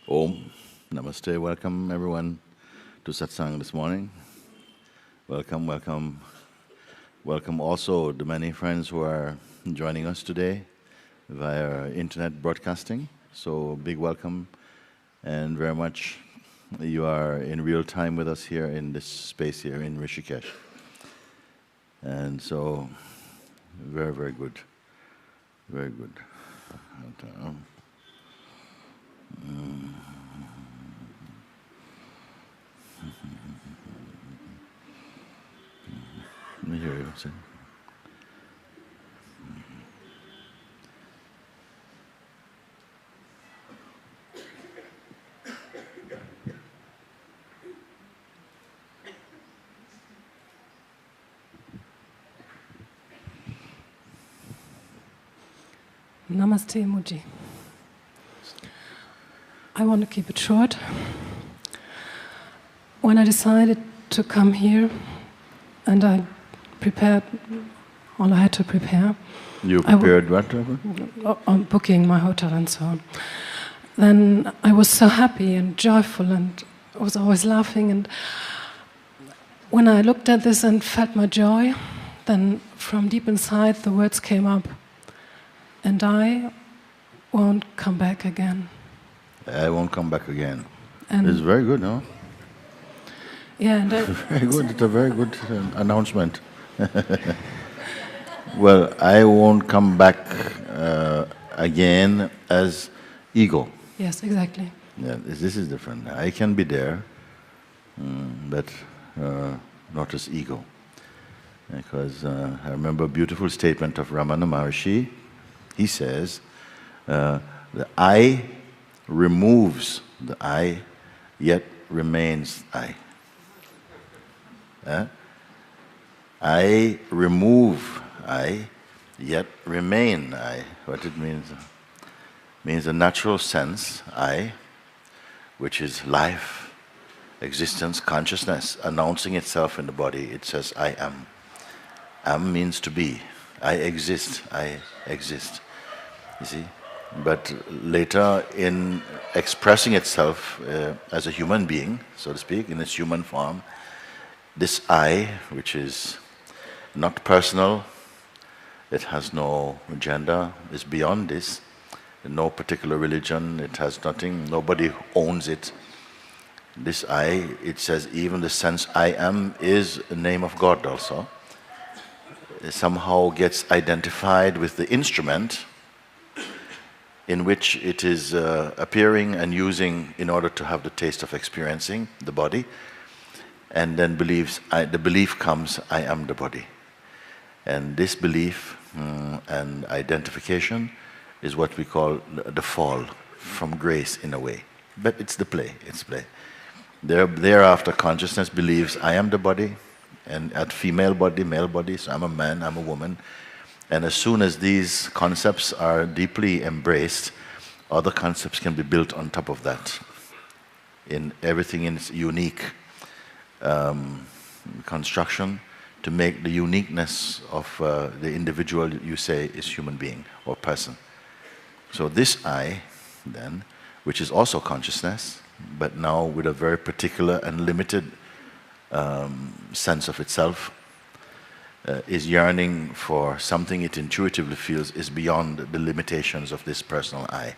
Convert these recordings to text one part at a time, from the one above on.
Om. Namaste. Welcome everyone to Satsang this morning. Welcome, welcome. Welcome also the many friends who are joining us today via internet broadcasting. So big welcome and very much you are in real time with us here in this space here in Rishikesh. And so very, very good. Very good. Let me hear you say. Namaste, Mooji. I want to keep it short. When I decided to come here, and I prepared all I had to prepare. You prepared what? On booking my hotel and so on. Then I was so happy and joyful and I was always laughing. And when I looked at this and felt my joy, then from deep inside the words came up. And I won't come back again. I won't come back again. And it's very good, no? Yeah, and very good. It's a very good announcement. Well, I won't come back again as ego. Yes, exactly. Yeah, this is different. I can be there, but not as ego. Because I remember a beautiful statement of Ramana Maharshi. He says, the I removes the I, yet remains I. I remove I, yet remain I. What it means? Means a natural sense, I, which is life, existence, consciousness, announcing itself in the body. It says, I am. Am means to be. I exist. I exist. You see? But later, in expressing itself as a human being, so to speak, in its human form, this I, which is not personal, it has no gender, is beyond this, no particular religion, it has nothing, nobody owns it. This I, it says even the sense I am is a name of God also. It somehow gets identified with the instrument in which it is appearing and using in order to have the taste of experiencing the body. And then the belief comes, I am the body. And this belief and identification is what we call the fall from grace in a way. But it's the play, it's play. Thereafter consciousness believes, I am the body, and at female body, male body, so I'm a man, I'm a woman. And as soon as these concepts are deeply embraced, other concepts can be built on top of that. In everything in its unique construction to make the uniqueness of the individual you say is human being or person. So this I, then, which is also consciousness, but now with a very particular and limited sense of itself, is yearning for something it intuitively feels is beyond the limitations of this personal I.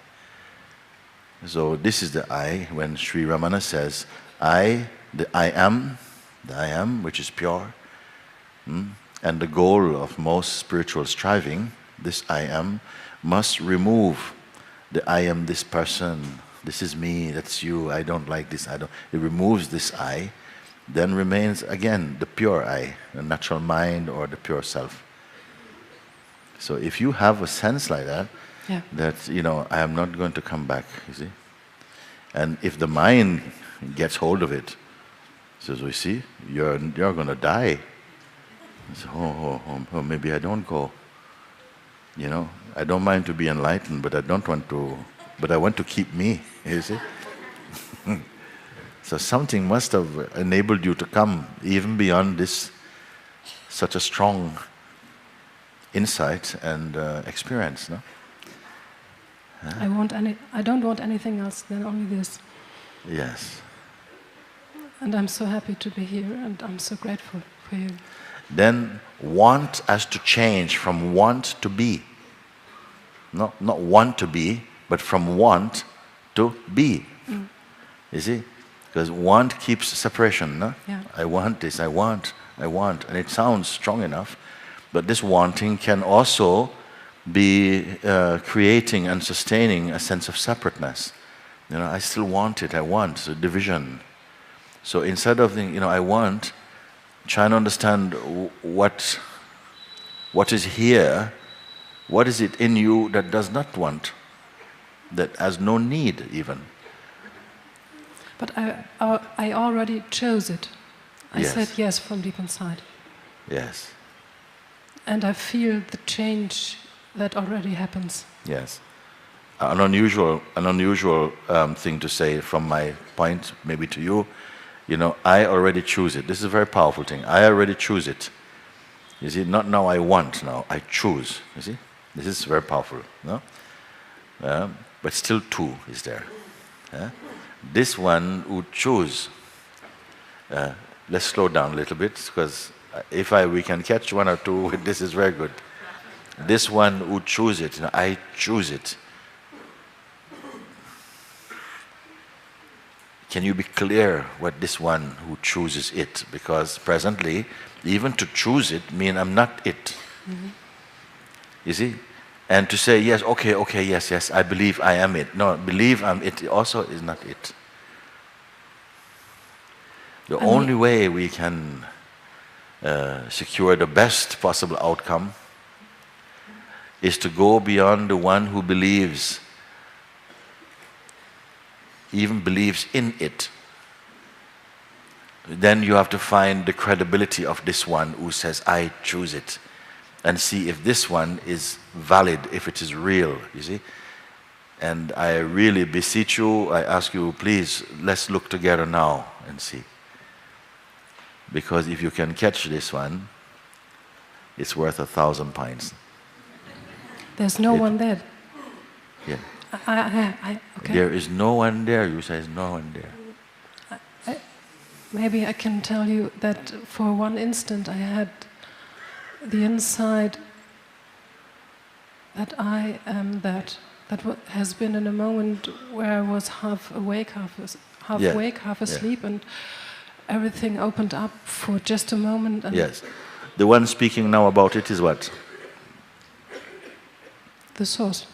So this is the I when Sri Ramana says, the I am, which is pure, and the goal of most spiritual striving, this I am, must remove the I am this person, this is me, that's you, I don't like this, it removes this I, then remains again the pure I, the natural mind or the pure self. So if you have a sense like that, yeah, that, I am not going to come back, you see. And if the mind gets hold of it, says, we see, you're going to die. So, oh, maybe I don't go. I don't mind to be enlightened, but I want to keep me, you see. So something must have enabled you to come even beyond this, such a strong insight and experience, no? I don't want anything else than only this. Yes. And I'm so happy to be here, and I'm so grateful for you. Then want has to change from want to be. Not want to be, but from want to be. You see? Because want keeps separation, no? Yeah. I want this, I want, and it sounds strong enough, but this wanting can also be creating and sustaining a sense of separateness. I still want it, I want, so division. So instead of thinking, I want, try and understand what is here, what is it in you that does not want, that has no need even. But I already chose it. I said yes from deep inside. Yes. And I feel the change that already happens. Yes. An unusual thing to say from my point, maybe to you, I already choose it. This is a very powerful thing. I already choose it. You see, not now I want, now I choose. You see? This is very powerful. No? But still two is there. This one would choose. Let's slow down a little bit, because if we can catch one or two, this is very good. This one would choose it. I choose it. Can you be clear what this one who chooses it? Because presently, even to choose it means I'm not it. You see? And to say, yes, okay, yes, I believe I am it. No, believe I'm it also is not it. The only way we can secure the best possible outcome is to go beyond the one who believes, even believes in it. Then you have to find the credibility of this one who says, I choose it, and see if this one is valid, if it is real, you see. And I really beseech you, I ask you, please, let's look together now and see. Because if you can catch this one, it's worth 1,000 pints. There's no one there. Yeah. Okay. There is no one there. You say there's no one there. Maybe I can tell you that for one instant I had the insight that I am that. That has been in a moment where I was half awake, half asleep, and everything opened up for just a moment. And yes. The one speaking now about it is what? The source.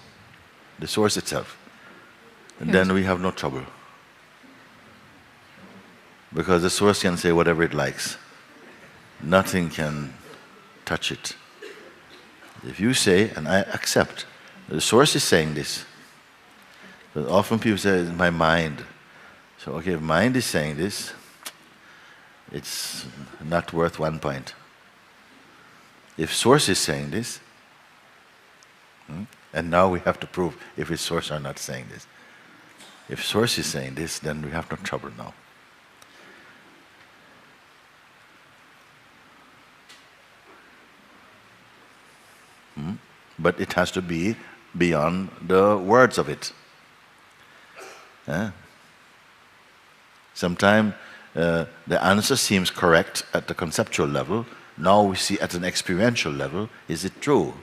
The source itself. And Yes. then we have no trouble. Because the source can say whatever it likes. Nothing can touch it. If you say, and I accept, the source is saying this. But often people say, it's my mind. So, okay, if mind is saying this, it's not worth 1 point. If source is saying this, and now we have to prove if it's source or not saying this. If source is saying this, then we have no trouble now. But it has to be beyond the words of it. Sometimes the answer seems correct at the conceptual level. Now we see at an experiential level, is it true?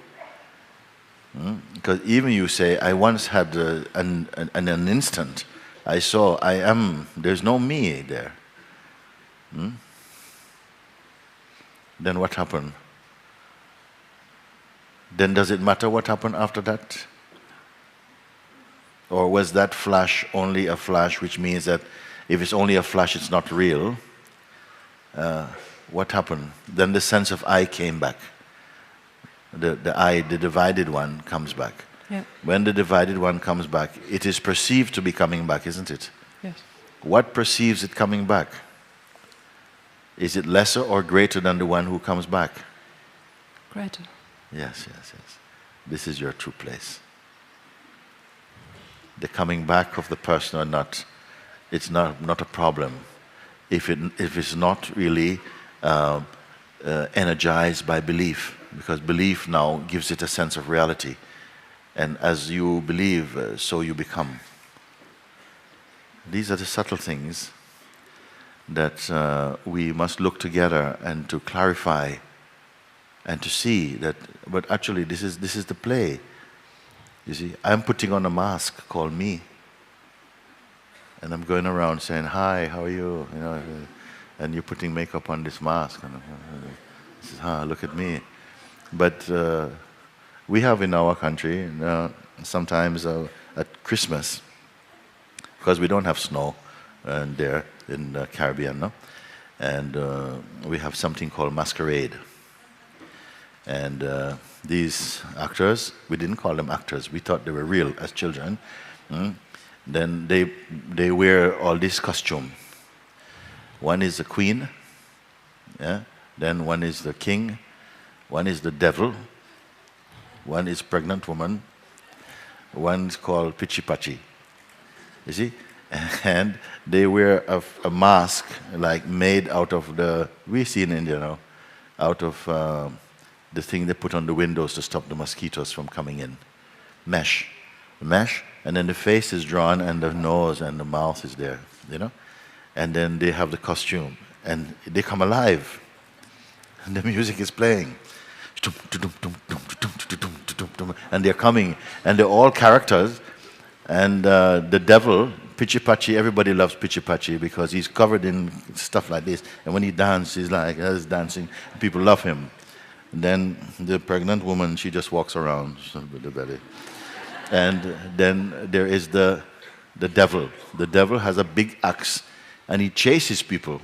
Because even you say, I once had an instant, I saw, I am, there's no me there. Then what happened? Then does it matter what happened after that? Or was that flash only a flash, which means that if it's only a flash, it's not real? What happened? Then the sense of I came back. The I, the divided one, comes back. Yeah. When the divided one comes back, it is perceived to be coming back, isn't it? Yes. What perceives it coming back? Is it lesser or greater than the one who comes back? Greater. Yes. This is your true place. The coming back of the person or not, it's not a problem. If it's not really energized by belief, because belief now gives it a sense of reality. And as you believe, so you become. These are the subtle things that we must look together and to clarify and to see that, but actually this is the play. You see, I'm putting on a mask called me. And I'm going around saying, hi, how are you? You know, and you're putting makeup on this mask. And says, look at me. But we have in our country, sometimes at Christmas, because we don't have snow there in the Caribbean, no? And we have something called masquerade. And these actors, we didn't call them actors, we thought they were real as children. Then they wear all this costume. One is the queen, yeah? Then one is the king, one is the devil, one is pregnant woman, one is called Pichipachi. You see? And they wear a mask like made out of we see in India now, out of the thing they put on the windows to stop the mosquitoes from coming in. Mesh. And then the face is drawn and the nose and the mouth is there, you know? And then they have the costume and they come alive. And the music is playing. And they're coming and they're all characters. And the devil, Pichipachi, everybody loves Pichipachi because he's covered in stuff like this. And when he dances, he's like, he's dancing. People love him. And then the pregnant woman, she just walks around with the belly. And then there is the devil. The devil has a big axe and he chases people.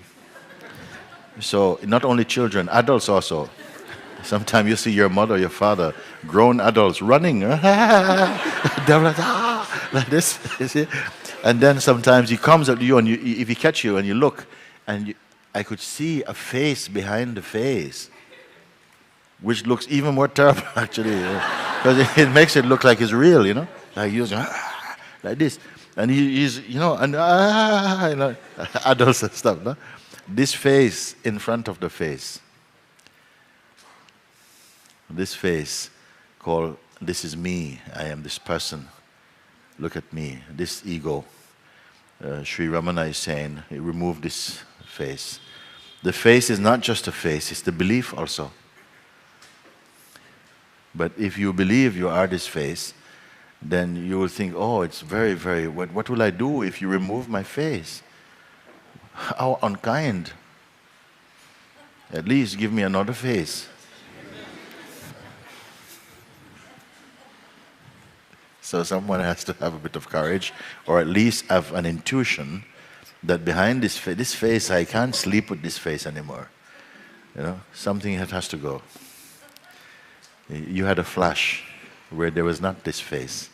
So not only children, adults also. Sometimes you see your mother, your father, grown adults running. The devil like this, you see? And then sometimes he comes at you and if he catch you and you look, and I could see a face behind the face, which looks even more terrible actually, because it makes it look like it's real, you know, like he's like this, and he's, you know, and you know, adults and stuff. No? This face in front of the face, this face called, this is me, I am this person, look at me, this ego. Sri Ramana is saying, remove this face. The face is not just a face, it's the belief also. But if you believe you are this face, then you will think, oh, it's very, very, what will I do if you remove my face? How unkind. At least give me another face. So someone has to have a bit of courage, or at least have an intuition that behind this face, I can't sleep with this face anymore. You know, something has to go. You had a flash where there was not this face.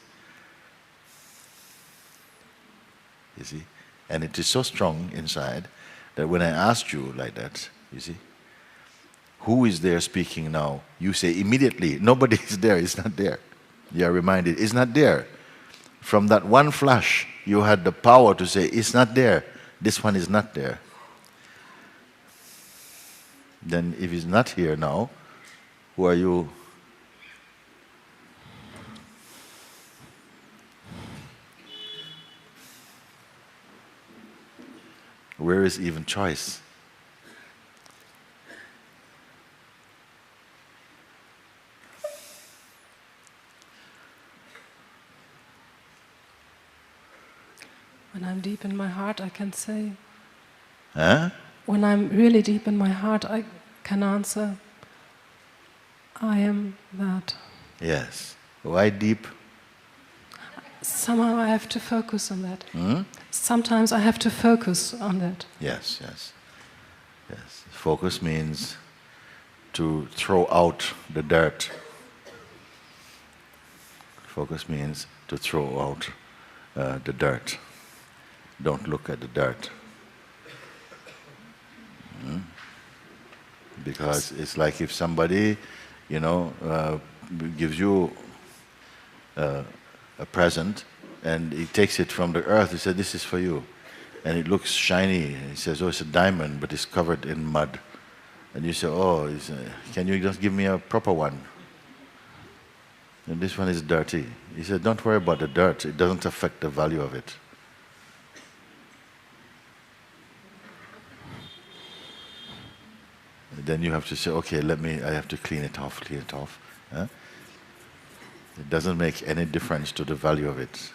You see? And it is so strong inside that when I asked you like that, you see, who is there speaking now? You say immediately, nobody is there, it's not there. You are reminded, it's not there. From that one flash, you had the power to say, it's not there. This one is not there. Then if it's not here now, who are you? Where is even choice? When I'm deep in my heart, I can say. Huh? When I'm really deep in my heart, I can answer, I am that. Yes. Why deep? Somehow I have to focus on that. Hmm? Sometimes I have to focus on that. Yes, yes. Yes. Focus means to throw out the dirt. Focus means to throw out the dirt. Don't look at the dirt. Because it's like if somebody, you know, gives you a present and he takes it from the earth, he says, this is for you. And it looks shiny. And he says, oh, it's a diamond, but it's covered in mud. And you say, oh, can you just give me a proper one? And this one is dirty. He said, don't worry about the dirt. It doesn't affect the value of it. Then you have to say, okay, I have to clean it off. Huh? It doesn't make any difference to the value of it.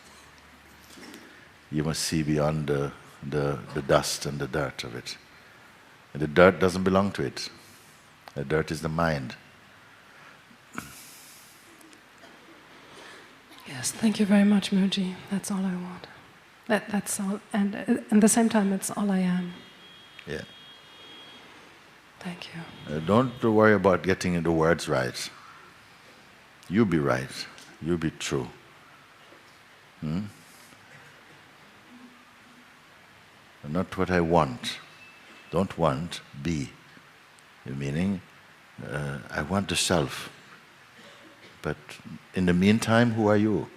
You must see beyond the dust and the dirt of it. And the dirt doesn't belong to it. The dirt is the mind. Yes, thank you very much, Mooji. That's all I want. That's all, and at the same time, it's all I am. Yeah. Thank you. Don't worry about getting the words right. You be right. You be true. Not what I want. Don't want, be. Meaning, I want the self. But in the meantime, who are you?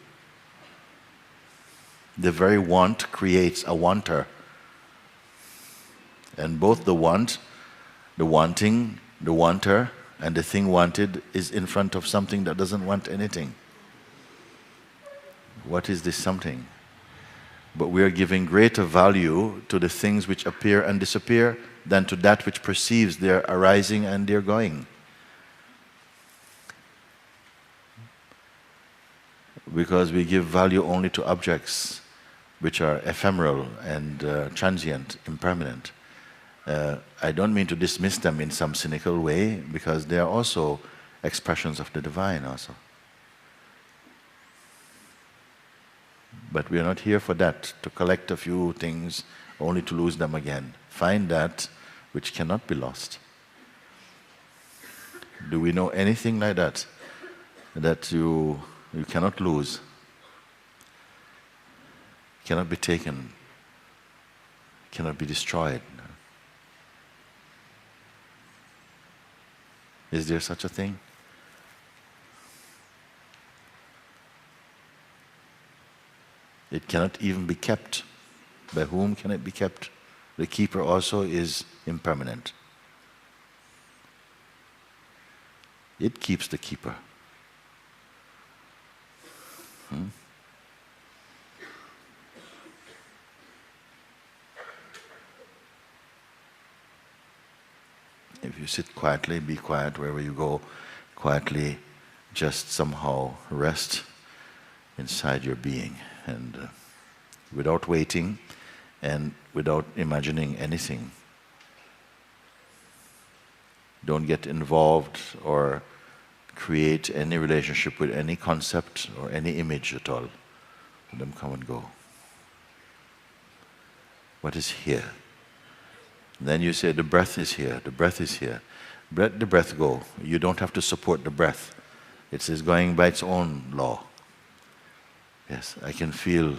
The very want creates a wanter. And both the want, the wanting, the wanter, and the thing wanted is in front of something that doesn't want anything. What is this something? But we are giving greater value to the things which appear and disappear than to that which perceives their arising and their going. Because we give value only to objects which are ephemeral and transient, impermanent. I don't mean to dismiss them in some cynical way, because they are also expressions of the divine also. But we are not here for that, to collect a few things only to lose them again. Find that which cannot be lost. Do we know anything like that? That you cannot lose, cannot be taken, cannot be destroyed. Is there such a thing? It cannot even be kept. By whom can it be kept? The keeper also is impermanent. It keeps the keeper. If you sit quietly, be quiet wherever you go, quietly just somehow rest inside your being, and without waiting and without imagining anything. Don't get involved or create any relationship with any concept or any image at all. Let them come and go. What is here? Then you say, the breath is here, the breath is here. Let the breath go. You don't have to support the breath. It is going by its own law. Yes, I can feel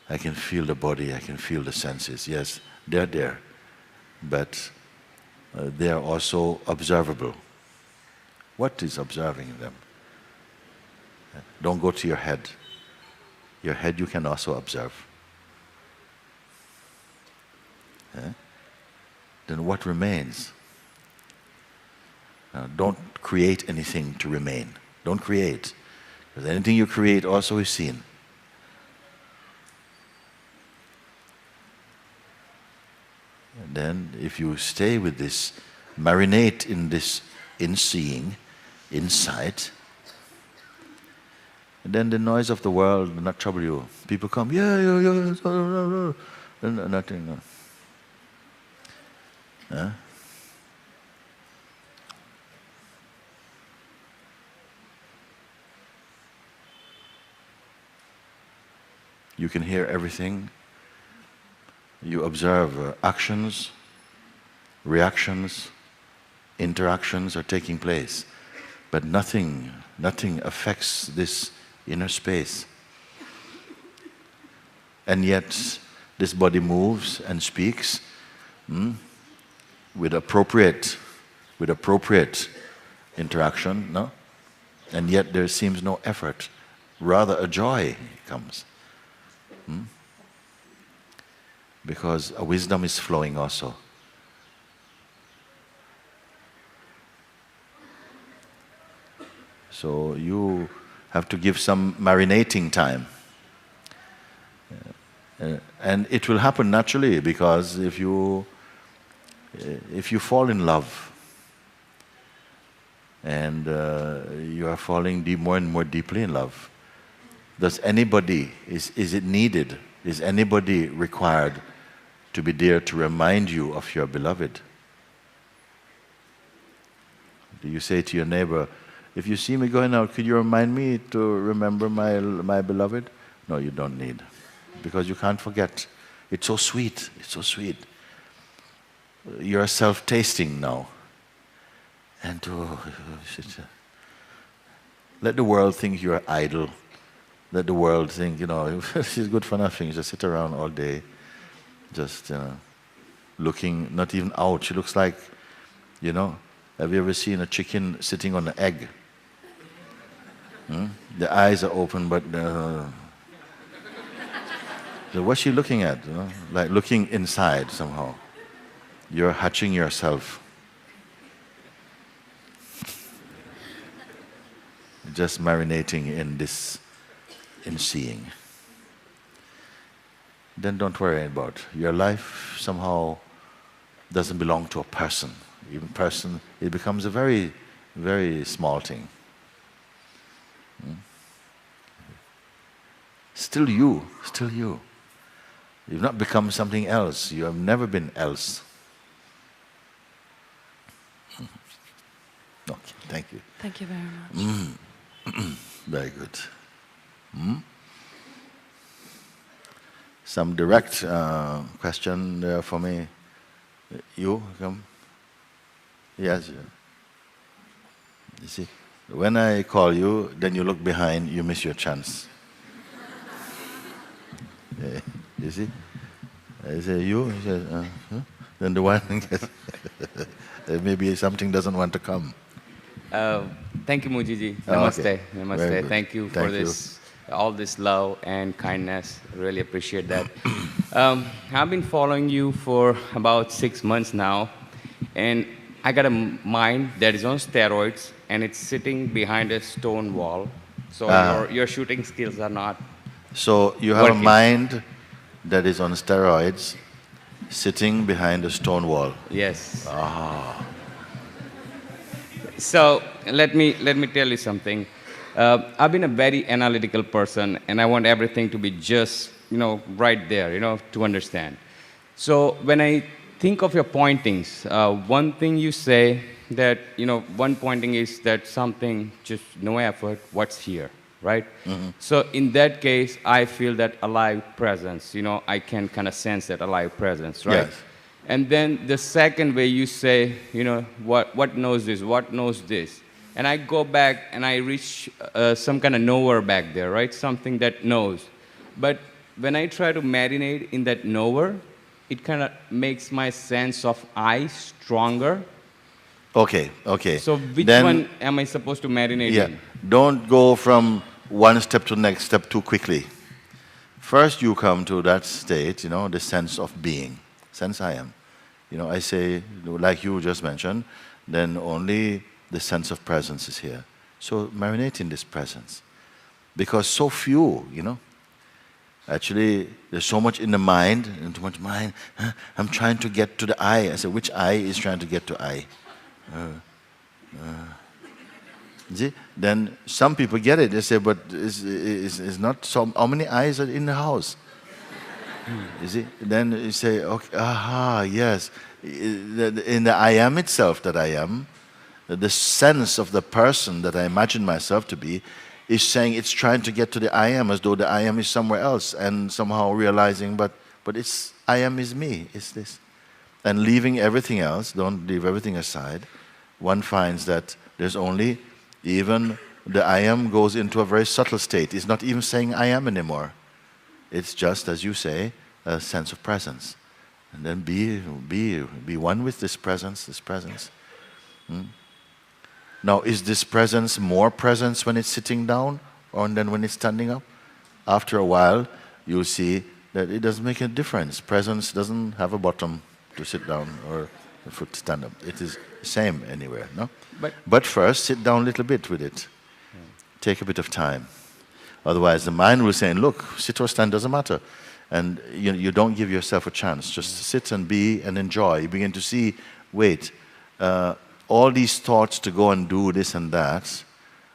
the body, I can feel the senses. Yes, they're there. But they are also observable. What is observing them? Don't go to your head. Your head you can also observe. Then what remains? Don't create anything to remain. Don't create. Because anything you create also is seen. And then if you stay with this, marinate in this, in seeing, in sight, and then the noise of the world will not trouble you. People come, nothing. No. Huh? You can hear everything. You observe actions, reactions, interactions are taking place, but nothing affects this inner space. And yet, this body moves and speaks with appropriate interaction, no? And yet there seems no effort. Rather, a joy comes. Because a wisdom is flowing also. So you have to give some marinating time. And it will happen naturally, because if you fall in love, and you are falling more and more deeply in love, does anybody, is it needed, is anybody required to be there to remind you of your beloved? Do you say to your neighbor, if you see me going out, could you remind me to remember my beloved? No, you don't need, because you can't forget. It's so sweet, it's so sweet. You're self-tasting now. And let the world think you're idle. Let the world think, she's good for nothing. Just sit around all day, just looking, not even out. She looks like, have you ever seen a chicken sitting on an egg? The eyes are open, but so what's she looking at? Like looking inside somehow. You're hatching yourself. Just marinating in this, in seeing. Then don't worry about your life. Somehow doesn't belong to a person. Even person, it becomes a very, very small thing. Still you, still you. You've not become something else. You have never been else. Okay, thank you. Thank you very much. Very good. Some direct question there for me. You come. Yes. You see, when I call you, then you look behind, you miss your chance. You see? I say you, he says, huh? Then the one gets maybe something doesn't want to come. Thank you, Mooji ji. Oh, Namaste. okay. Namaste. Thank you for this, all this love and kindness. Really appreciate that. I've been following you for about 6 months now, and I got a mind that is on steroids, and it's sitting behind a stone wall. So your shooting skills are not. So you have working. a mind that is on steroids, sitting behind a stone wall. Yes. Ah. So let me tell you something. I've been a very analytical person, and I want everything to be just right there, to understand. So when I think of your pointings, one thing you say that one pointing is that something just no effort, what's here, right? Mm-hmm. So in that case, I feel that alive presence. I can kind of sense that alive presence, right? Yes. And then the second way you say, what knows this, what knows this? And I go back and I reach some kind of knower back there, right? Something that knows. But when I try to marinate in that knower, it kind of makes my sense of I stronger. Okay. So which then, one am I supposed to marinate in? Don't go from one step to the next step too quickly. First you come to that state, the sense of being. Sense I am. I say, like you just mentioned, then only the sense of presence is here. So marinate in this presence. Because so few, actually there's so much in the mind, and too much mind. I'm trying to get to the I. I say, which I is trying to get to I? See? Then some people get it. They say, but it's not so. How many eyes are in the house? You see? Then you say, okay, aha, yes. In the I am itself that I am, the sense of the person that I imagine myself to be is saying it's trying to get to the I am, as though the I am is somewhere else, and somehow realizing, but it's I am is me, it's this. And leaving everything else, don't leave everything aside, one finds that there's only, even the I am goes into a very subtle state. It's not even saying I am anymore. It's just, as you say, a sense of presence. And then be one with this presence, Now, is this presence more presence when it's sitting down or than when it's standing up? After a while, you'll see that it doesn't make a difference. Presence doesn't have a bottom to sit down or a foot to stand up. It is the same anywhere, no? But first, sit down a little bit with it. take a bit of time. Otherwise, the mind will say, look, sit or stand doesn't matter. And you don't give yourself a chance. Just sit and be and enjoy. You begin to see, wait, all these thoughts to go and do this and that,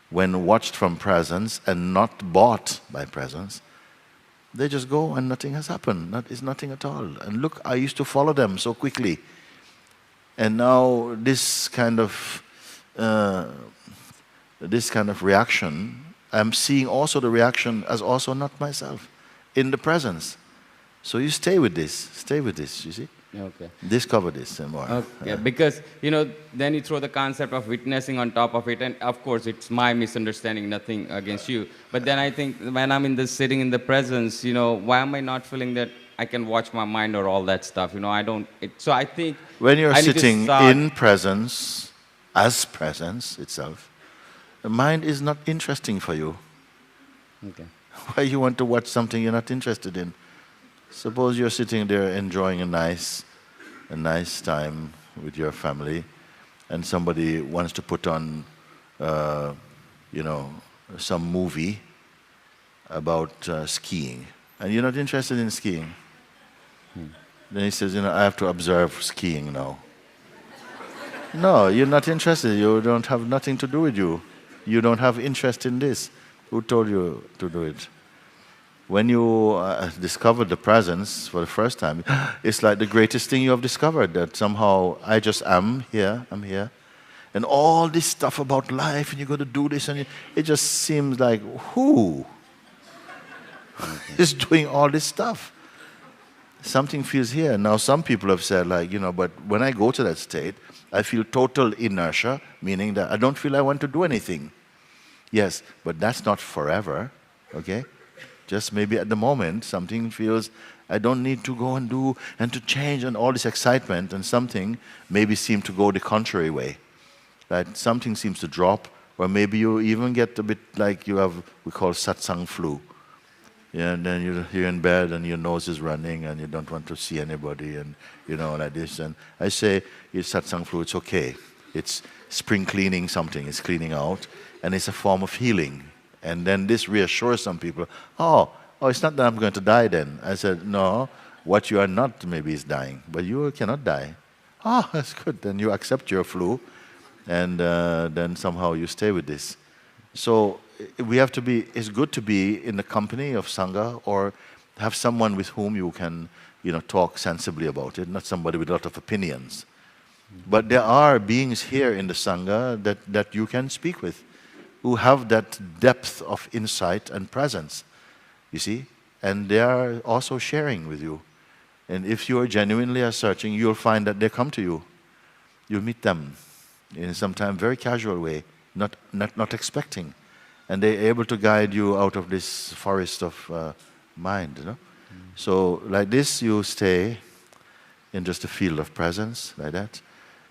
when watched from presence and not bought by presence, they just go and nothing has happened. It's nothing at all. And look, I used to follow them so quickly. And now this kind of reaction, I'm seeing also the reaction as also not myself in the presence. So you stay with this, you see? Okay. Discover this and more. Okay, because, then you throw the concept of witnessing on top of it, and of course it's my misunderstanding, nothing against you. But then I think when I'm sitting in the presence, why am I not feeling that I can watch my mind or all that stuff? So I think... When you're sitting in presence, as presence itself, the mind is not interesting for you. Okay. Why you want to watch something you're not interested in? Suppose you're sitting there enjoying a nice time with your family, and somebody wants to put on, some movie about skiing, and you're not interested in skiing. Then he says, I have to observe skiing now. No, you're not interested. You don't have nothing to do with you. You don't have interest in this. Who told you to do it? When you discover the presence for the first time, it's like the greatest thing you have discovered, that somehow I just am here, I'm here. And all this stuff about life, and you're going to do this, and it just seems like, who is doing all this stuff? Something feels here. Now some people have said, but when I go to that state, I feel total inertia, meaning that I don't feel I want to do anything. Yes, but that's not forever, okay? Just maybe at the moment, something feels, I don't need to go and do and to change and all this excitement, and something maybe seems to go the contrary way. Like something seems to drop, or maybe you even get a bit like you have, we call Satsang flu. Yeah, and then you're in bed and your nose is running and you don't want to see anybody and, like this. And I say, it's Satsang flu, it's okay. It's spring cleaning something, it's cleaning out, and it's a form of healing. And then this reassures some people, oh, it's not that I'm going to die then. I said, no, what you are not maybe is dying, but you cannot die. Oh, that's good. Then you accept your flu, and then somehow you stay with this. So we have to be, it's good to be in the company of Sangha, or have someone with whom you can, talk sensibly about it, not somebody with a lot of opinions. But there are beings here in the Sangha that you can speak with, who have that depth of insight and presence, you see? And they are also sharing with you. And if you are genuinely searching, you'll find that they come to you. You'll meet them in sometimes very casual way, not expecting. And they're able to guide you out of this forest of mind, So like this, you stay in just a field of presence, like that.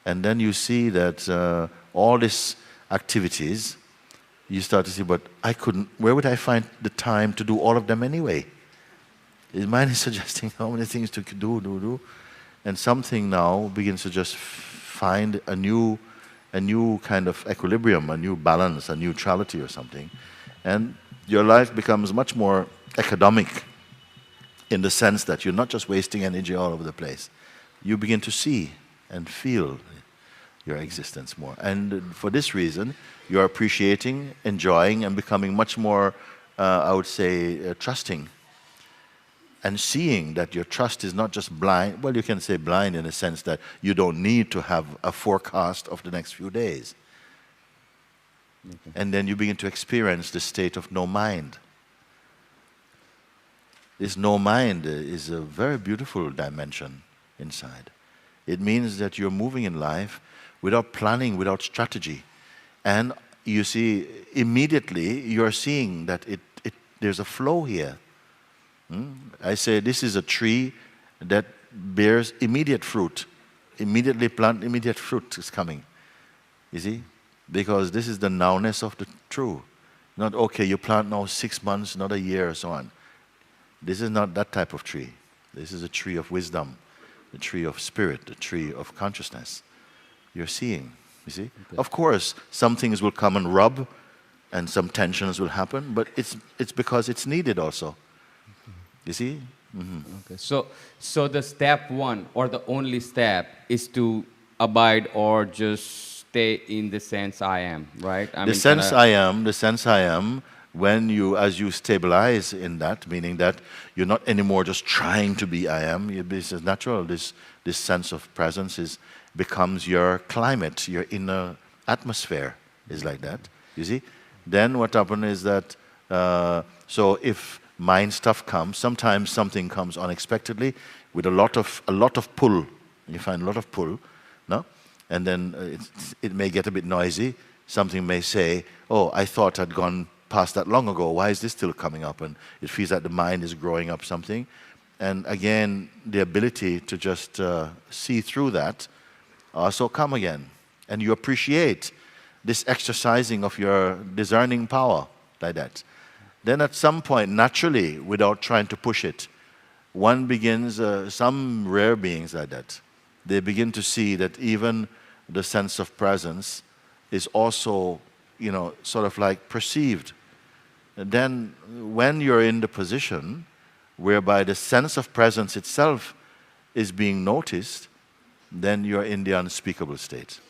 And then you see that all these activities, you start to see, but where would I find the time to do all of them anyway? His mind is suggesting how many things to do. And something now begins to just find a new kind of equilibrium, a new balance, a neutrality or something. And your life becomes much more academic in the sense that you're not just wasting energy all over the place. You begin to see and feel your existence more. And for this reason, you're appreciating, enjoying, and becoming much more, I would say, trusting. And seeing that your trust is not just blind. Well, you can say blind in the sense that you don't need to have a forecast of the next few days. Okay. And then you begin to experience the state of no mind. This no mind is a very beautiful dimension inside. It means that you're moving in life without planning, without strategy. And you see, immediately you're seeing that there's a flow here. I say this is a tree that bears immediate fruit. Immediately plant, immediate fruit is coming. You see? Because this is the nowness of the true. Not, okay, you plant now 6 months, not a year, or so on. This is not that type of tree. This is a tree of wisdom, the tree of spirit, the tree of consciousness. You're seeing, you see? Okay. Of course, some things will come and rub, and some tensions will happen, but it's because it's needed also. You see? Okay. So the step one or the only step is to abide or just stay in the sense I am, right? The sense I am, when you, as you stabilize in that, meaning that you're not anymore just trying to be I am, this is natural, this sense of presence becomes your climate, your inner atmosphere is like that, you see? Then what happens is that, so if mind stuff comes, sometimes something comes unexpectedly with a lot of pull, you find a lot of pull, no? And then it may get a bit noisy. Something may say, oh, I thought I'd gone past that long ago. Why is this still coming up? And it feels like the mind is growing up something. And again, the ability to just see through that also come again. And you appreciate this exercising of your discerning power like that. Then at some point, naturally, without trying to push it, one begins, some rare beings like that, they begin to see that even the sense of presence is also, sort of like perceived. And then when you're in the position whereby the sense of presence itself is being noticed, then you're in the unspeakable state.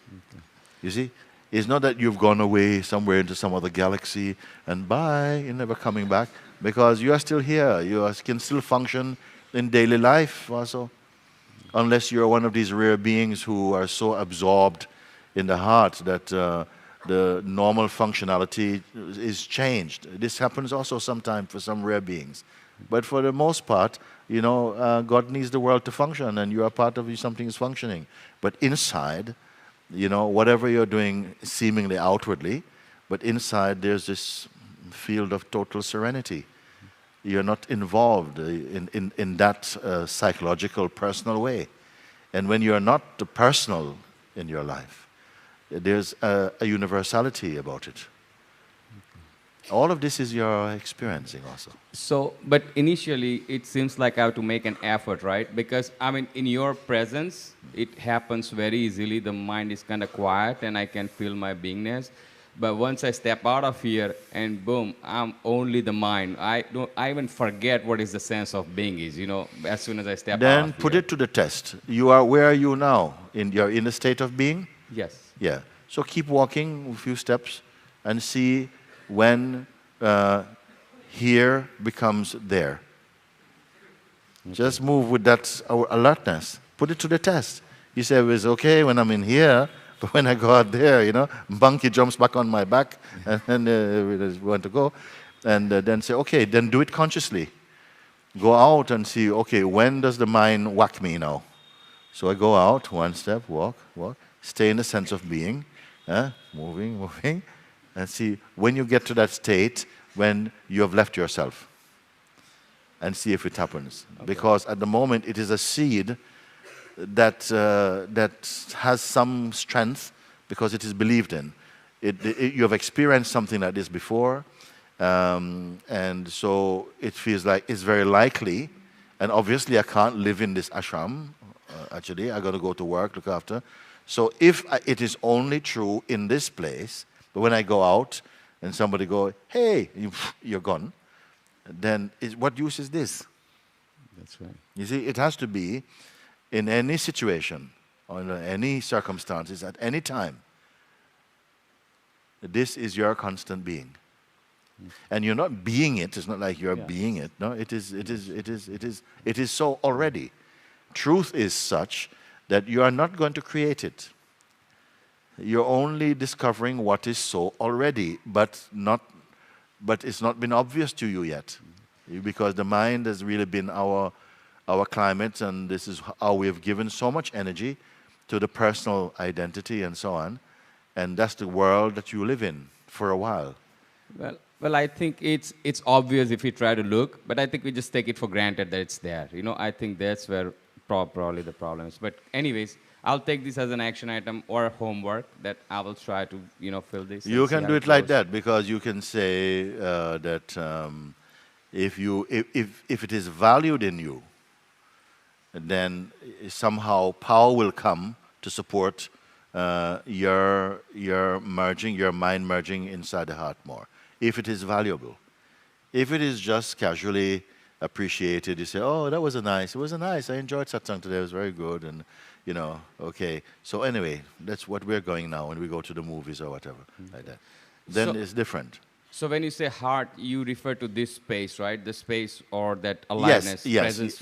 Okay. You see? It's not that you've gone away somewhere into some other galaxy and bye, you're never coming back, because you are still here. You can still function in daily life also. Unless you're one of these rare beings who are so absorbed in the heart that the normal functionality is changed. This happens also sometimes for some rare beings. But for the most part, God needs the world to function, and you are part of something is functioning. But inside, whatever you're doing seemingly outwardly, but inside there's this field of total serenity. You're not involved in that psychological, personal way. And when you're not personal in your life, there's a universality about it. All of this is your experiencing also. So, but initially, it seems like I have to make an effort, right? Because, in your presence, it happens very easily. The mind is kind of quiet, and I can feel my beingness. But once I step out of here and boom, I'm only the mind. I even forget what is the sense of being is, as soon as I step out of here. Then put it to the test. Where are you now? You're in the state of being? Yes. Yeah. So keep walking a few steps and see when here becomes there. Okay. Just move with that alertness. Put it to the test. You say, it's okay when I'm in here, but when I go out there, monkey jumps back on my back, and we want to go. And then say, okay, then do it consciously. Go out and see, okay, when does the mind whack me now? So I go out, one step, walk, stay in the sense of being, moving, and see when you get to that state when you have left yourself. And see if it happens. Okay. Because at the moment it is a seed that has some strength because it is believed in. You have experienced something like this before, and so it feels like it's very likely, and obviously I can't live in this ashram, actually, I got to go to work, look after. So if it is only true in this place, but when I go out and somebody go, hey, you're gone, then what use is this? That's right. You see, it has to be in any situation, or in any circumstances, at any time. This is your constant being. And you're not being it, it's not like you're being it. No, it is so already. Truth is such that you are not going to create it. You're only discovering what is so already, but it's not been obvious to you yet. Because the mind has really been our climate, and this is how we have given so much energy to the personal identity and so on. And that's the world that you live in for a while. Well, I think it's obvious if we try to look, but I think we just take it for granted that it's there. I think that's where probably the problem is. But anyways, I'll take this as an action item or homework that I will try to, fill this. You can do it like that, because you can say that if it is valued in you, then somehow power will come to support you're merging, your mind merging inside the heart more. If it is valuable. If it is just casually appreciated, you say, oh, that was it was a nice, I enjoyed Satsang today, it was very good, and, you know, okay. So anyway, that's what we're going now when we go to the movies or whatever, like that. Then it's different. So when you say heart, you refer to this space, right? The space or that aliveness, presence,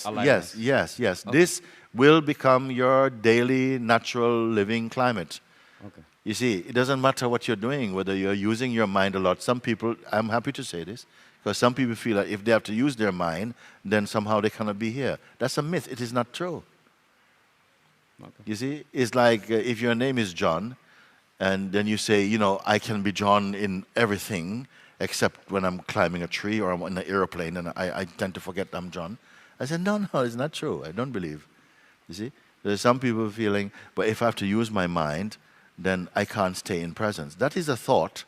aliveness. Yes. Okay. This will become your daily, natural living climate. Okay. You see, it doesn't matter what you're doing, whether you're using your mind a lot. Some people, I'm happy to say this, because some people feel like if they have to use their mind, then somehow they cannot be here. That's a myth. It is not true. Okay. You see, it's like if your name is John, and then you say, you know, I can be John in everything, except when I'm climbing a tree or I'm in an airplane, and I tend to forget I'm John. I said, no, it's not true. I don't believe. You see, there's some people feeling, but if I have to use my mind, then I can't stay in presence. That is a thought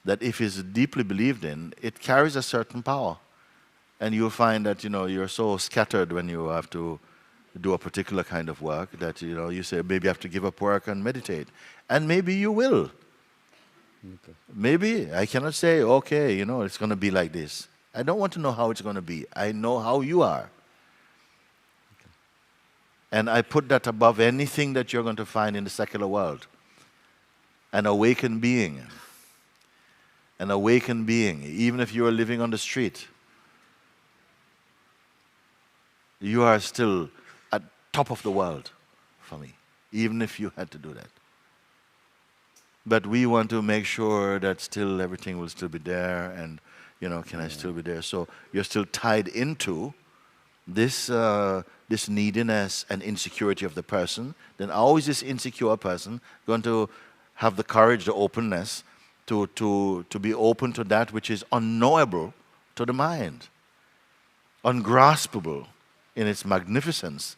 that if it's deeply believed in, it carries a certain power. And you'll find that, you know, you're so scattered when you have to do a particular kind of work that, you know, you say, maybe I have to give up work and meditate. And maybe you will. Okay. Maybe. I cannot say, okay, you know, it's going to be like this. I don't want to know how it's going to be. I know how you are. Okay. And I put that above anything that you're going to find in the secular world. An awakened being. An awakened being, even if you are living on the street, you are still at top of the world for me, even if you had to do that. But we want to make sure that still everything will still be there, and, you know, can I still be there? So you're still tied into this this neediness and insecurity of the person. Then how is this insecure person going to have the courage, the openness to be open to that which is unknowable to the mind, ungraspable in its magnificence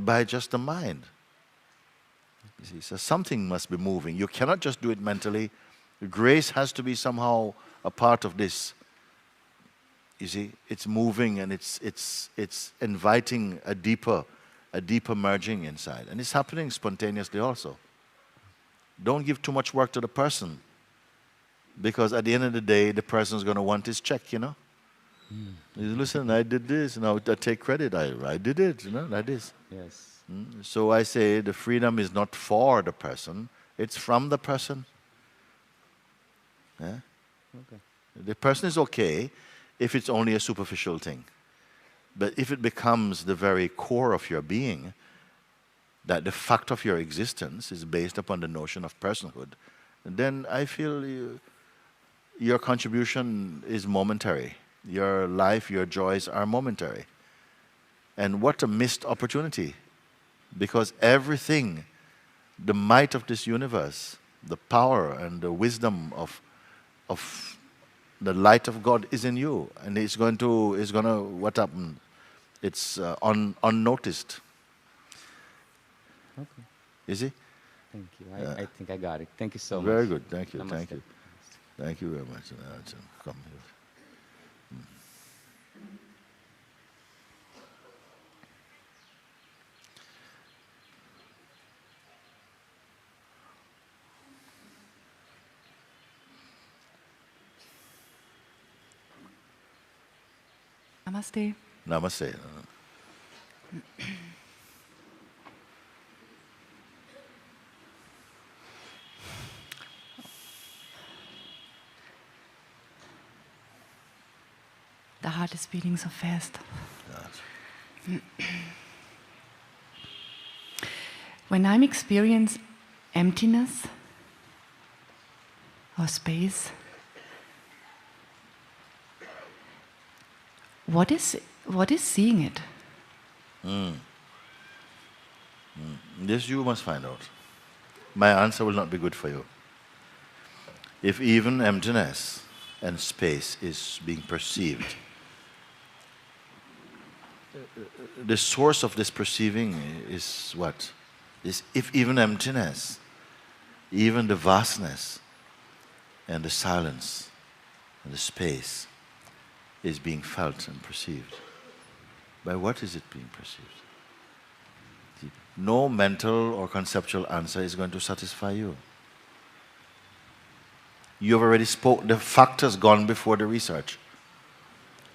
by just the mind? You see, so something must be moving. You cannot just do it mentally. Grace has to be somehow a part of this. You see, it's moving, and it's inviting a deeper merging inside, and it's happening spontaneously also. Don't give too much work to the person, because at the end of the day, the person's going to want his check, you know. Listen, I did this, and I take credit. I did it, you know, like this. Yes. So I say the freedom is not for the person, it's from the person. Yeah? Okay. The person is okay if it's only a superficial thing. But if it becomes the very core of your being, that the fact of your existence is based upon the notion of personhood, then I feel your contribution is momentary. Your life, your joys are momentary. And what a missed opportunity. Because everything, the might of this universe, the power and the wisdom of the light of God is in you, and it's going to what happened? It's unnoticed. Okay. Is it? Thank you. I think I got it. Thank you so much. Very good. Thank you. Namaste. Thank you. Thank you very much. Come here. Namaste. Namaste. The heart is beating so fast. Yes. When I'm experiencing emptiness or space, what is seeing it? This you must find out. My answer will not be good for you. If even emptiness and space is being perceived, the source of this perceiving is what? Is if even emptiness, even the vastness and the silence and the space is being felt and perceived. By what is it being perceived? No mental or conceptual answer is going to satisfy you. You've already spoke, the fact has gone before the research.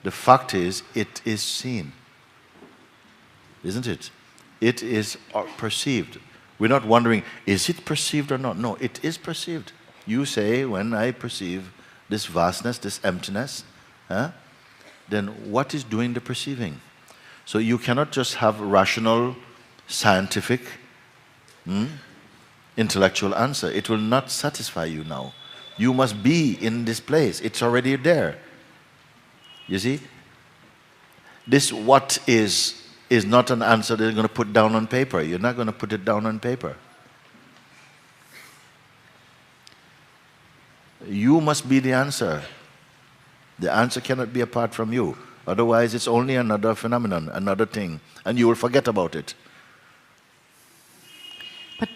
The fact is, it is seen. Isn't it? It is perceived. We're not wondering, is it perceived or not? No, it is perceived. You say, when I perceive this vastness, this emptiness, then what is doing the perceiving? So you cannot just have rational, scientific, intellectual answer. It will not satisfy you now. You must be in this place. It's already there. You see? This what is not an answer that you're going to put down on paper. You're not going to put it down on paper. You must be the answer. The answer cannot be apart from you. Otherwise, it's only another phenomenon, another thing, and you will forget about it.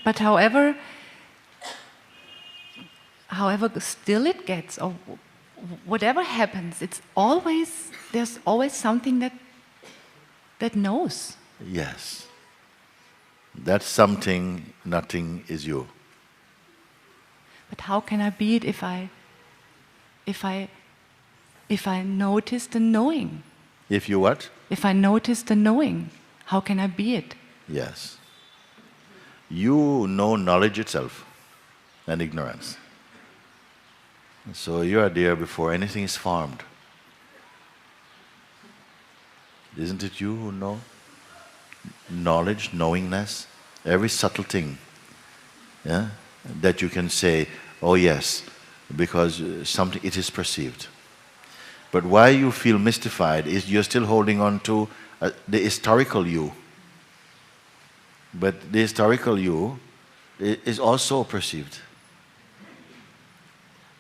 But however still it gets, or whatever happens, there's always something that knows. Yes. That's something, nothing is you. But how can I be it if I notice the knowing? If you what? If I notice the knowing, how can I be it? Yes. You know knowledge itself and ignorance. So you are there before anything is formed. Isn't it you who know? Knowledge, knowingness, every subtle thing, yeah, that you can say, oh yes, because something, it is perceived. But why you feel mystified is you're still holding on to the historical you. But the historical you is also perceived.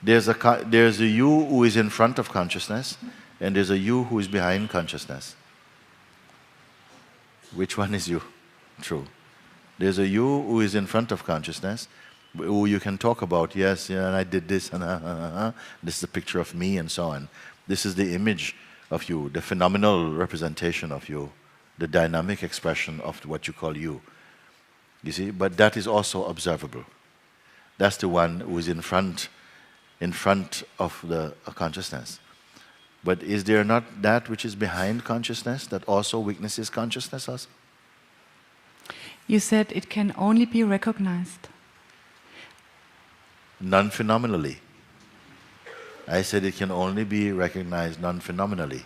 There's a you who is in front of consciousness, and there's a you who is behind consciousness. Which one is you? True. There's a you who is in front of consciousness, who you can talk about, yes, yeah, and I did this, and this is a picture of me, and so on. This is the image of you, the phenomenal representation of you, the dynamic expression of what you call you. You see, but that is also observable. That's the one who is in front of the consciousness. But is there not that which is behind consciousness that also witnesses consciousness also? You said it can only be recognized. Non-phenomenally. I said it can only be recognized non-phenomenally.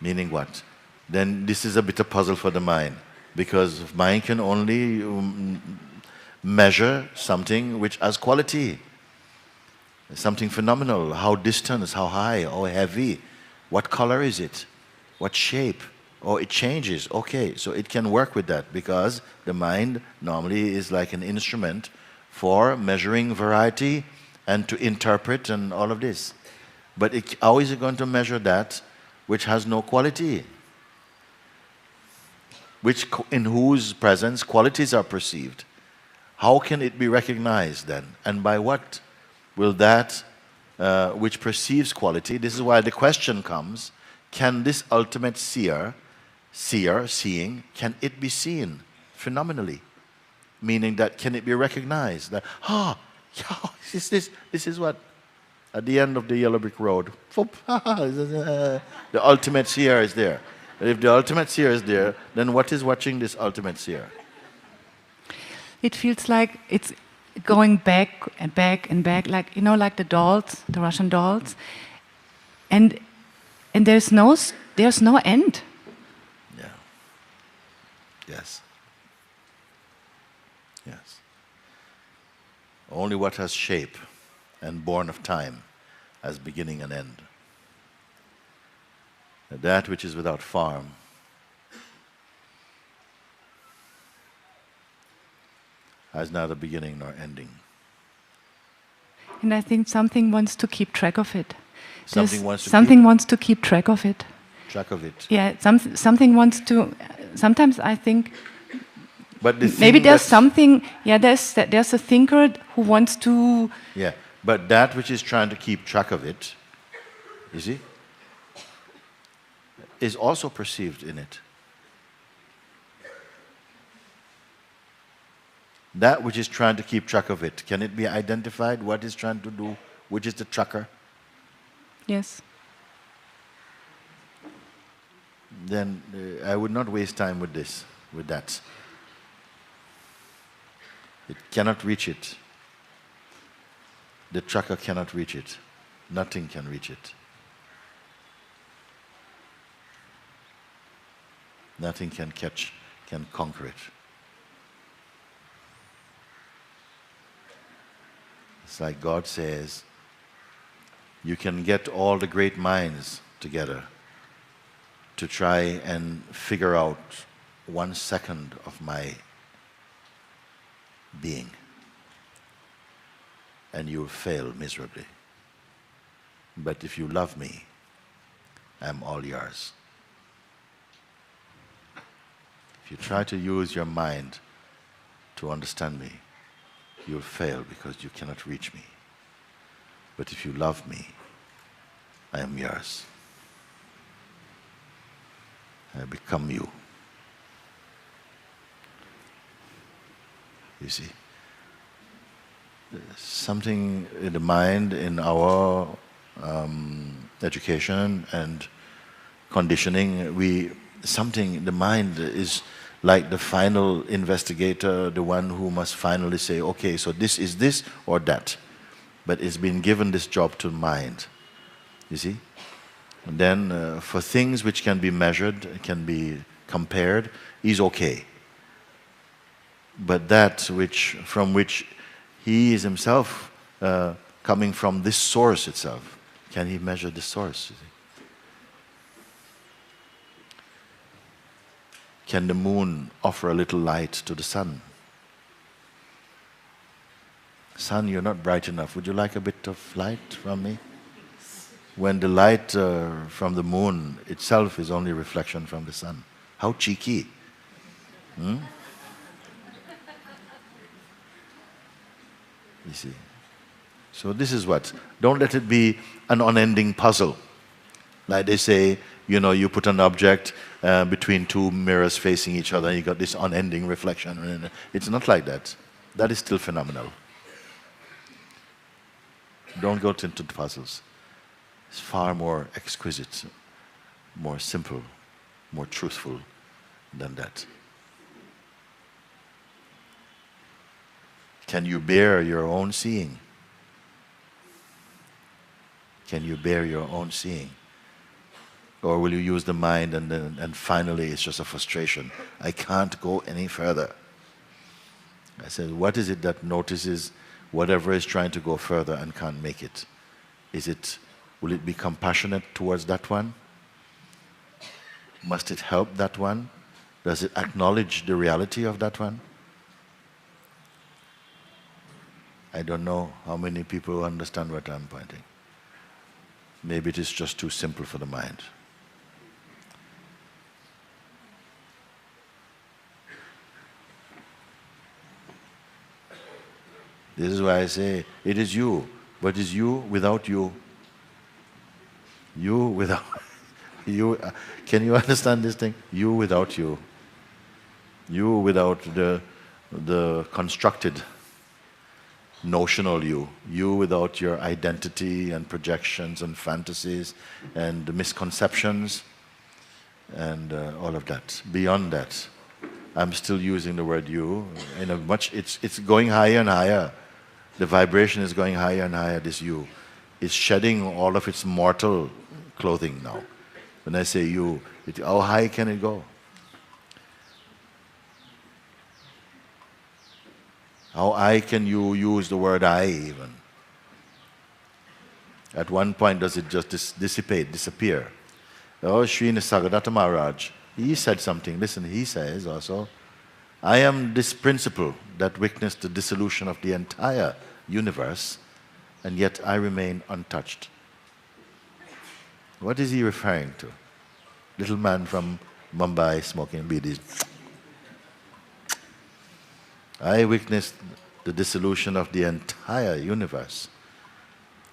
Meaning what? Then this is a bit of puzzle for the mind. Because mind can only measure something which has quality. Something phenomenal. How distant, how high, how heavy. What color is it? What shape? Oh, it changes. Okay, so it can work with that because the mind normally is like an instrument for measuring variety and to interpret and all of this. But how is it going to measure that which has no quality? In whose presence qualities are perceived? How can it be recognized then? And by what will that which perceives quality, this is why the question comes, can this ultimate seeing, can it be seen phenomenally? Meaning that can it be recognized? That, this is what? At the end of the yellow brick road, the ultimate seer is there. If the ultimate seer is there, then what is watching this ultimate seer? It feels like it's going back and back and back, like like the dolls, the Russian dolls, and there's no end. Yeah. Yes. Yes. Only what has shape and born of time has beginning and end. That which is without form has neither beginning nor ending. And I think something wants to keep track of it. Something wants to keep track of it. Track of it. Yeah, something wants to. Sometimes I think. But the maybe there's something. Yeah, there's a thinker who wants to. Yeah, but that which is trying to keep track of it, you see, is also perceived in it. That which is trying to keep track of it, can it be identified? What is trying to do? Which is the tracker? Yes. Then I would not waste time with that. It cannot reach it. The tracker cannot reach it. Nothing can reach it. Nothing can conquer it. It's like God says, you can get all the great minds together to try and figure out 1 second of my being, and you will fail miserably. But if you love me, I'm all yours. If you try to use your mind to understand me, you'll fail because you cannot reach me. But if you love me, I am yours. I become you. You see, something in the mind, in our education and conditioning, the mind is like the final investigator, the one who must finally say, okay, so this is this or that. But it's been given this job to mind, you see? And then for things which can be measured, can be compared, is okay. But that from which he is himself coming from this source itself, can he measure the source? You see? Can the moon offer a little light to the sun? Sun, you're not bright enough. Would you like a bit of light from me? When the light from the moon itself is only reflection from the sun. How cheeky. You see. So this is what. Don't let it be an unending puzzle. Like they say, you put an object between two mirrors facing each other and you got this unending reflection. It's not like that. That is still phenomenal. Don't go into the puzzles. It's far more exquisite, more simple, more truthful than that. Can you bear your own seeing? Can you bear your own seeing? Or will you use the mind and finally it's just a frustration? I can't go any further. I said, what is it that notices whatever is trying to go further and can't make it? Will it be compassionate towards that one? Must it help that one? Does it acknowledge the reality of that one? I don't know how many people understand what I'm pointing. Maybe it is just too simple for the mind. This is why I say, it is you, but is you without you. You without you. Can you understand this thing? You without you. You without the constructed notional you. You without your identity and projections and fantasies and the misconceptions and all of that. Beyond that, I'm still using the word you in a much. It's going higher and higher. The vibration is going higher and higher. This you is shedding all of its mortal clothing now. When I say you, how high can it go? How high can you use the word I even? At one point, does it just disappear? Oh, Sri Nisargadatta Maharaj, he said something. Listen, he says also, I am this principle that witnessed the dissolution of the entire universe, and yet I remain untouched. What is he referring to? Little man from Mumbai smoking bidis. I witnessed the dissolution of the entire universe,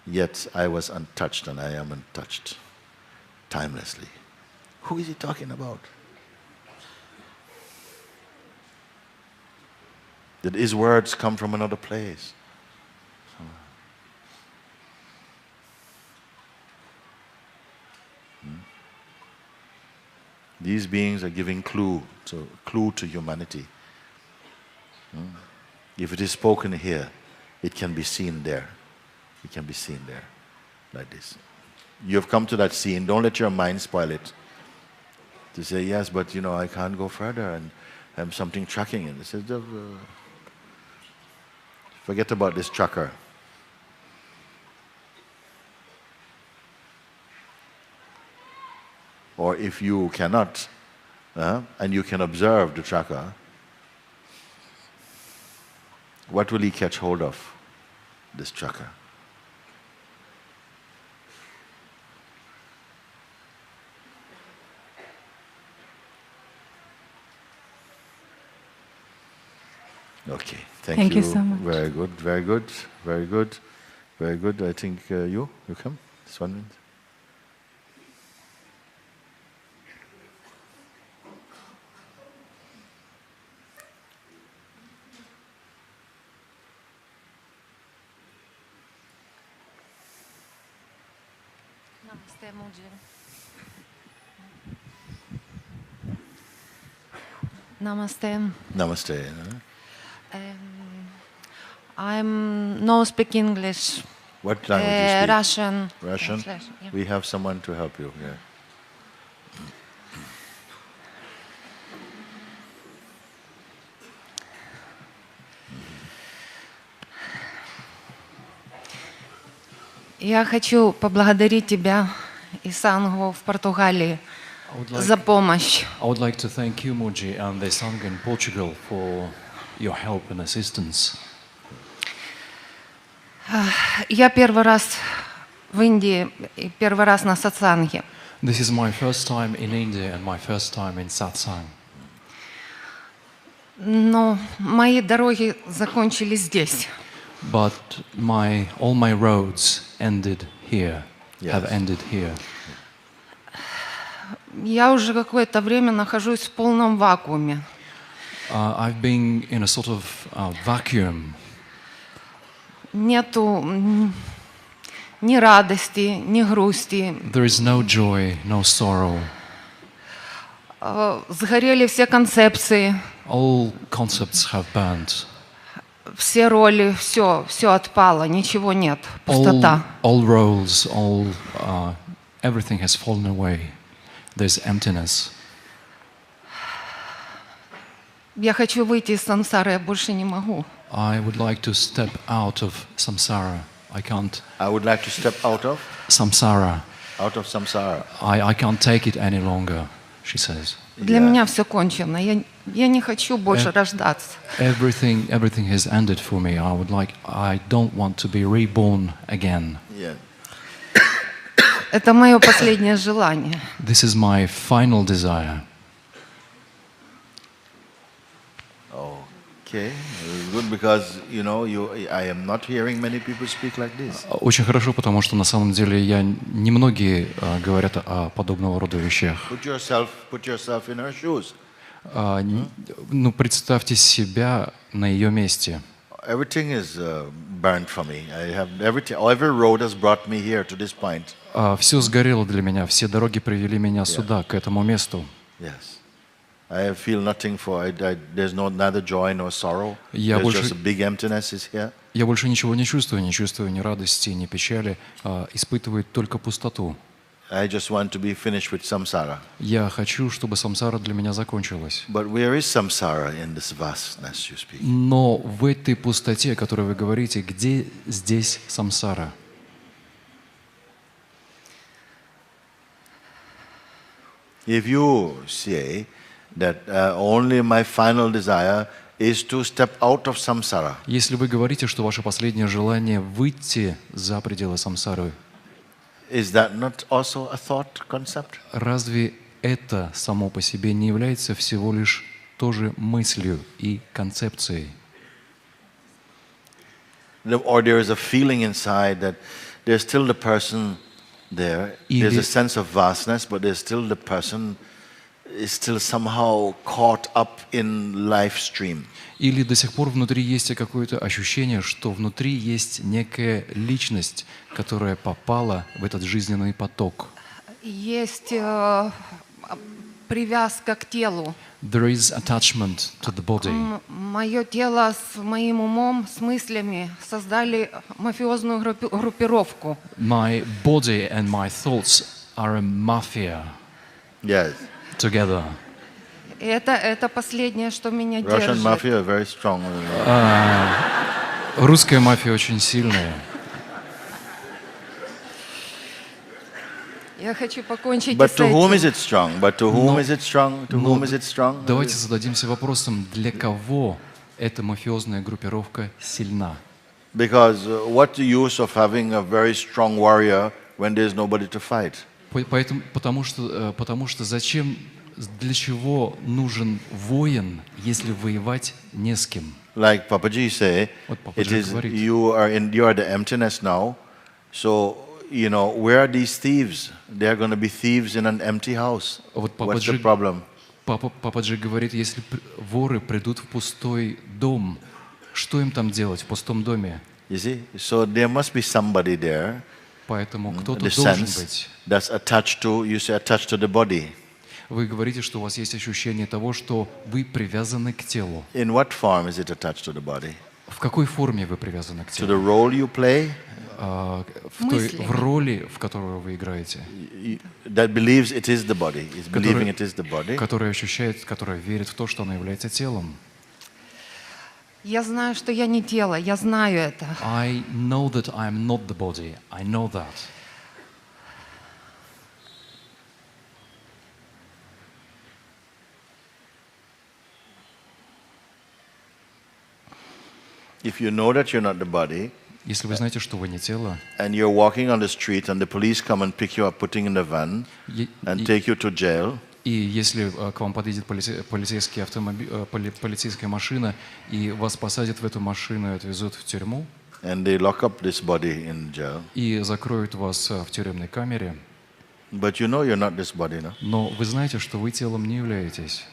yet I was untouched and I am untouched, timelessly. Who is he talking about? that his words come from another place. These beings are giving clue to humanity. If it is spoken here, it can be seen there. It can be seen there, like this. You have come to that scene. Don't let your mind spoil it. To say, yes, but I can't go further, and I'm something tracking it. It says, forget about this tracker. Or if you cannot, and you can observe the tracker, what will he catch hold of? This tracker. Okay, thank you so much. Very good, very good, very good, very good. I think you come. This 1 minute. Namaste, Mooji. Namaste. Namaste. I'm no speak English. What language do you speak? Russian. Russian? Yeah. We have someone to help you. Yeah. Я хочу поблагодарить тебя и Сангу в Португалии за помощь. I would like to thank you, Mooji, and the Sangha in Portugal for your help and assistance. Я первый раз в Индии и первый раз на сатсанге. This is my first time in India and my first time in Satsang. Но мои дороги закончились здесь. But all my roads ended here, have Yes. ended here. Я уже какое-то время нахожусь в полном вакууме. I've been in a sort of vacuum. Нету ни радости, ни грусти. There is no joy, no sorrow. Сгорели все концепции, All concepts have burnt. все роли, все отпало, ничего нет, пустота. All roles, everything has fallen away. There's emptiness. Я хочу выйти из сансары, я больше не могу. I would like to step out of samsara. I can't. I would like to step out of Samsara. samsara. I can't take it any longer, she says. Для меня все кончено. Я не хочу больше рождаться. Everything has ended for me. I don't want to be reborn again. Yeah. Это мое последнее желание. This is my final desire. Okay, good, because I am not hearing many people speak like this. Очень хорошо, потому что на самом деле немногие говорят о подобного рода вещах. Put yourself in her shoes. Ну, представьте себя на ее месте. Everything is burnt for me. I have everything. Every road has brought me here to this point. Все сгорело для меня, все дороги привели меня сюда, к этому месту. Yes. I feel nothing there's neither joy nor sorrow. Я There's just a big emptiness is here. Я больше ничего не чувствую ни радости, ни печали, испытываю только пустоту. I just want to be finished with samsara. Я хочу, чтобы самсара для меня закончилась. But where is samsara in this vastness you speak? Но в этой пустоте, о которой вы говорите, где здесь самсара? If you say that only my final desire is to step out of samsara. Если вы говорите, что ваше последнее желание выйти за пределы самсары, Is that not also a thought concept? разве это само по себе не является всего лишь тоже мыслью и концепцией? Or there is a feeling inside that there's still the person there. There's a sense of vastness, but there's still the person is still somehow caught up in life stream. Или до сих пор внутри есть какое-то ощущение, что внутри есть некая личность, которая попала в этот жизненный поток. Есть привязка к телу. There is attachment to the body. Мое тело с моим умом, с мыслями создали мафиозную группировку. My body and my thoughts are a mafia Yes. together. Это последнее, что меня Russian держит. mafia are very strong. Русская мафия очень сильная. Я хочу покончить But с to whom is этим. it strong? But to whom Но- is it strong? To но whom is it strong? Давайте зададимся вопросом, для кого эта мафиозная группировка сильна? Because what the use of having a very strong warrior when there's nobody to fight? Поэтому, потому что зачем, для чего нужен воин, если воевать не с кем? Like Papaji say, Вот it Пападжи is говорит. you are the emptiness now. So where are these thieves? They are going to be thieves in an empty house. Вот What's the Пападжи, problem? Пападжи говорит, если воры придут в пустой дом, что им там делать в пустом доме? You see, so there must be somebody there. Поэтому кто-то The должен sense быть. that's attached to attached to the body. Вы говорите, что у вас есть ощущение того, что вы привязаны к телу. In what form is it attached to the body? В какой форме вы привязаны к To телу? the role you play В роли, в которую вы играете, that believes it is the body, is believing it is the body. которая ощущает, которая верит в то, что она является телом. Я знаю, что я не тело, я знаю это. I know that I'm not the body. I know that. If you know that you're not the body, Если вы знаете, что вы не тело, and you're walking on the street and the police come and pick you up, putting in the van and take you to jail, и если к вам подъедет полицейский автомобиль, полицейская машина, и вас посадят в эту машину и отвезут в тюрьму, and they lock up this body in jail, и закроют вас в тюремной камере, but you know you're not this body, no? но вы знаете, что вы телом не являетесь.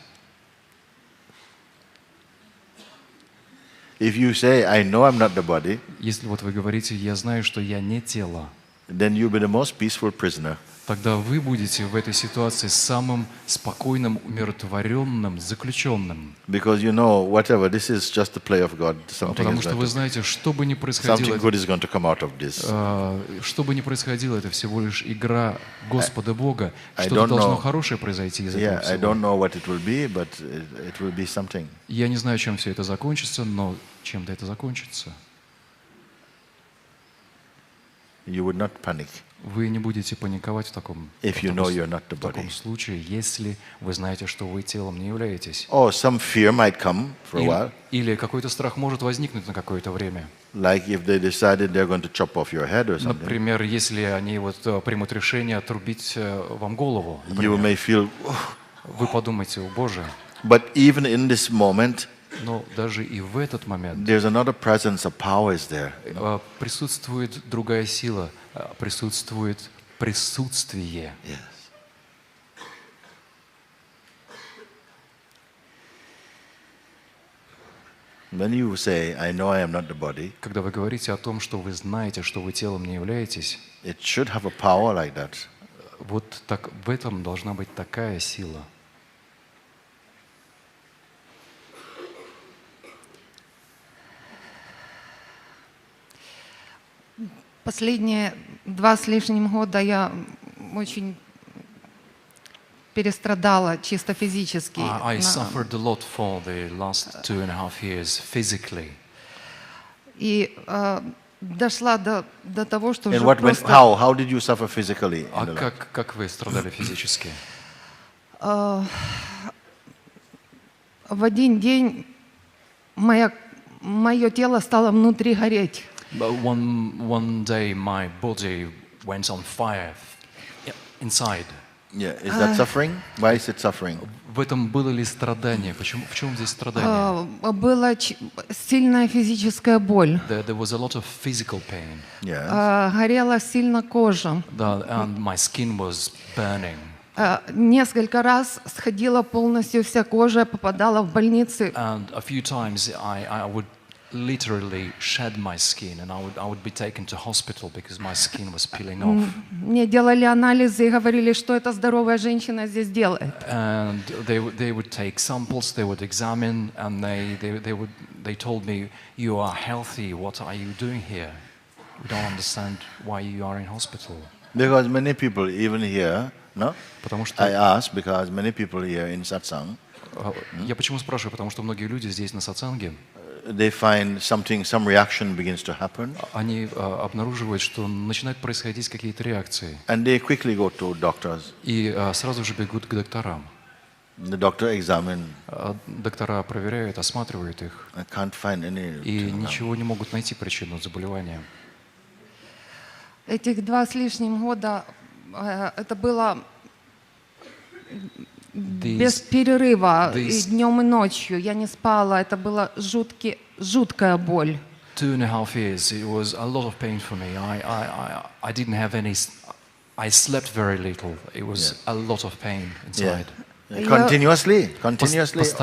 If you say, I know I'm not the body, Если вот вы говорите, я знаю, что я не тело, then you'll be the most peaceful prisoner. тогда вы будете в этой ситуации самым спокойным, умиротворенным, заключенным. Because you know, whatever, this is just the play of God. Something Потому is что going вы to, знаете, что бы ни something происходило, good is going to come out of this. что бы ни происходило, это всего лишь игра Господа Бога. I Что-то don't должно know. хорошее произойти из этого Yeah, I всего. don't know what it will be, but it will be something. Я не знаю, чем все это закончится, но чем-то это закончится. You would not panic Вы не будете паниковать в таком the body. случае, если вы знаете, что вы телом не являетесь. Or some fear might come for a while, Или какой-то страх может возникнуть на какое-то время. like if they decided they're going to chop off your head or something. Например, если они примут решение отрубить вам голову, You may feel, вы подумаете, о Боже, but even in this moment, но даже и в этот момент there's another presence of power is there. присутствует другая сила, присутствует присутствие. Yes. When you say, I know I am not the body, Когда вы говорите о том, что вы знаете, что вы телом не являетесь, it should have a power like that. вот так, в этом должна быть такая сила. Последние 2 с лишним года я очень перестрадала чисто физически. I suffered a lot for the last 2.5 years physically. И дошла до того, что уже And просто how did you suffer physically? А in the life? как вы страдали физически? в один день мое тело стало внутри гореть. But one day my body went on fire inside. Yeah, is that suffering? Why is it suffering? В этом было ли страдание? Почему, в чем здесь страдание? Была сильная физическая боль. There was a lot of physical pain. Yeah. Горела сильно кожа. And my skin was burning. Несколько раз сходила полностью вся кожа, попадала в больницы. And a few times I would literally shed my skin, and I would be taken to hospital because my skin was peeling off. Мне делали анализы и говорили, что эта здоровая женщина здесь делает. And they would take samples, they would examine, and they told me, "You are healthy. What are you doing here? We don't understand why you are in hospital." Because many people, even here, no? Потому I что ask because many people here in Satsang, я почему спрашиваю? Потому что многие люди здесь на сатсанге, they find some reaction begins to happen, они обнаруживают, что начинают происходить какие-то реакции, and they quickly go to doctors. и сразу же бегут к докторам. The doctor examine, Доктора проверяют, осматривают их, I can't find any. и ничего не могут найти причину заболевания. Этих 2 с лишним года это было без перерыва, и днем, и ночью. Я не спала, это была жуткая боль. 2.5 years, it was a lot of pain for me. I didn't have any. I slept very little. It was a lot of pain inside. Continuously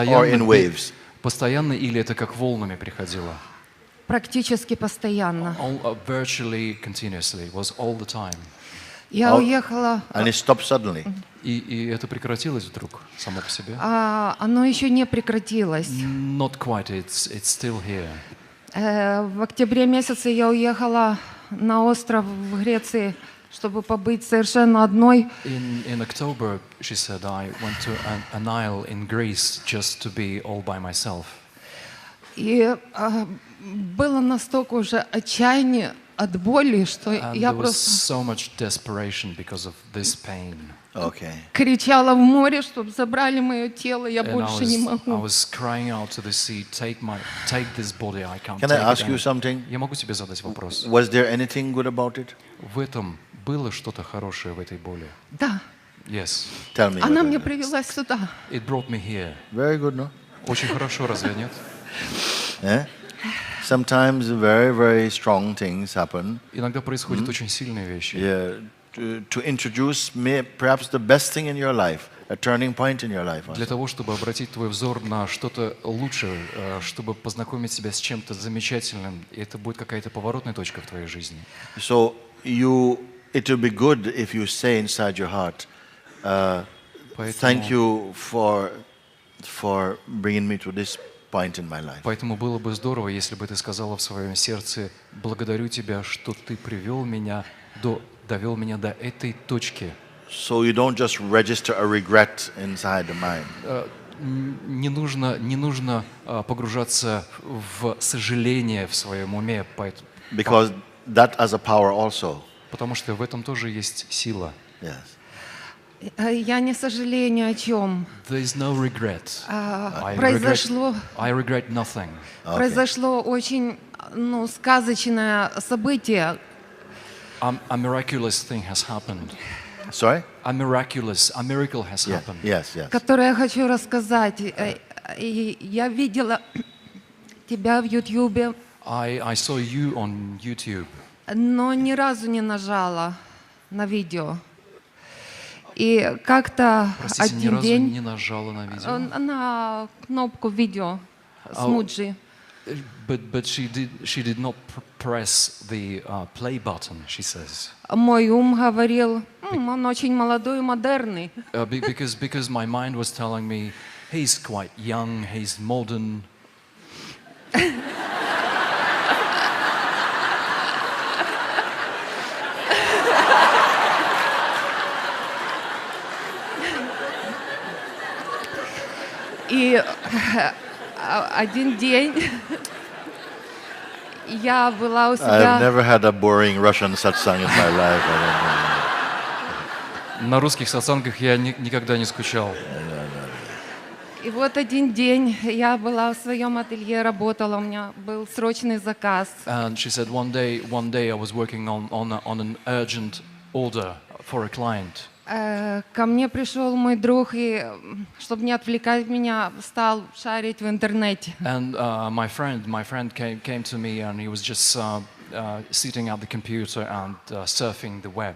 or in waves. Постоянно или это как волнами приходило? Практически постоянно. Virtually continuously. It was all the time. Я уехала. And it stopped suddenly. И это прекратилось вдруг само по себе? Оно еще не прекратилось. Not quite. It's still here. В октябре месяце я уехала на остров в Греции, чтобы побыть совершенно одной. In October, she said, I went to an isle in Greece just to be all by myself. И было настолько уже отчаяние от боли, что я There was просто so much desperation because of this pain. Okay. кричала в море, чтобы забрали мое тело, я And больше не I могу. was crying out to the sea, take this body, I can't Can take I ask it you anymore." something? Я могу тебе задать вопрос? Was there anything good about it? В этом было что-то хорошее в этой боли? Да, Yes. Tell me. она what меня it is. привела сюда. It brought me here. Very good, no? Очень хорошо, разве нет? Yeah? Sometimes very, very strong things happen. Иногда происходят очень сильные вещи. Yeah, to introduce perhaps the best thing in your life, a turning point in your life. Для того, чтобы обратить твой взор на что-то лучшее, чтобы познакомить себя с чем-то замечательным, и это будет какая-то поворотная точка в твоей жизни. So it will be good if you say inside your heart, thank you for bringing me to this point in my life. Поэтому было бы здорово, если бы ты сказала в своем сердце: благодарю тебя, что ты довел меня до этой точки. So you don't just register a regret inside the mind. Не нужно погружаться в сожаление в своем уме, Because that has a power also. потому что в этом тоже есть сила. Yes. Я не сожалею ни о чем. There is no regret. I regret nothing. Произошло очень сказочное событие. A miraculous thing has happened. Sorry? A miracle has happened. Yes. Которое я хочу рассказать. Я видела тебя в Ютьюбе, I saw you on YouTube. но ни разу не нажала на видео. И как-то Простите, ни один разу день не нажала на видео. на кнопку видео с Mooji. But she did not press the play button, she says. Мой ум говорил, он очень молодой и модерный. Because my mind was telling me, he's quite young, he's modern. И один день я была у I've себя. never had a boring Russian satsang in my life. На русских сатсангах я никогда не скучал. И вот один день я была в своем ателье, работала, у меня был срочный заказ. And she said one day I was working on an urgent order for a client. Ко мне пришел мой друг и, чтобы не отвлекать меня, стал шарить в интернете. And my friend came to me, and he was just sitting at the computer and surfing the web.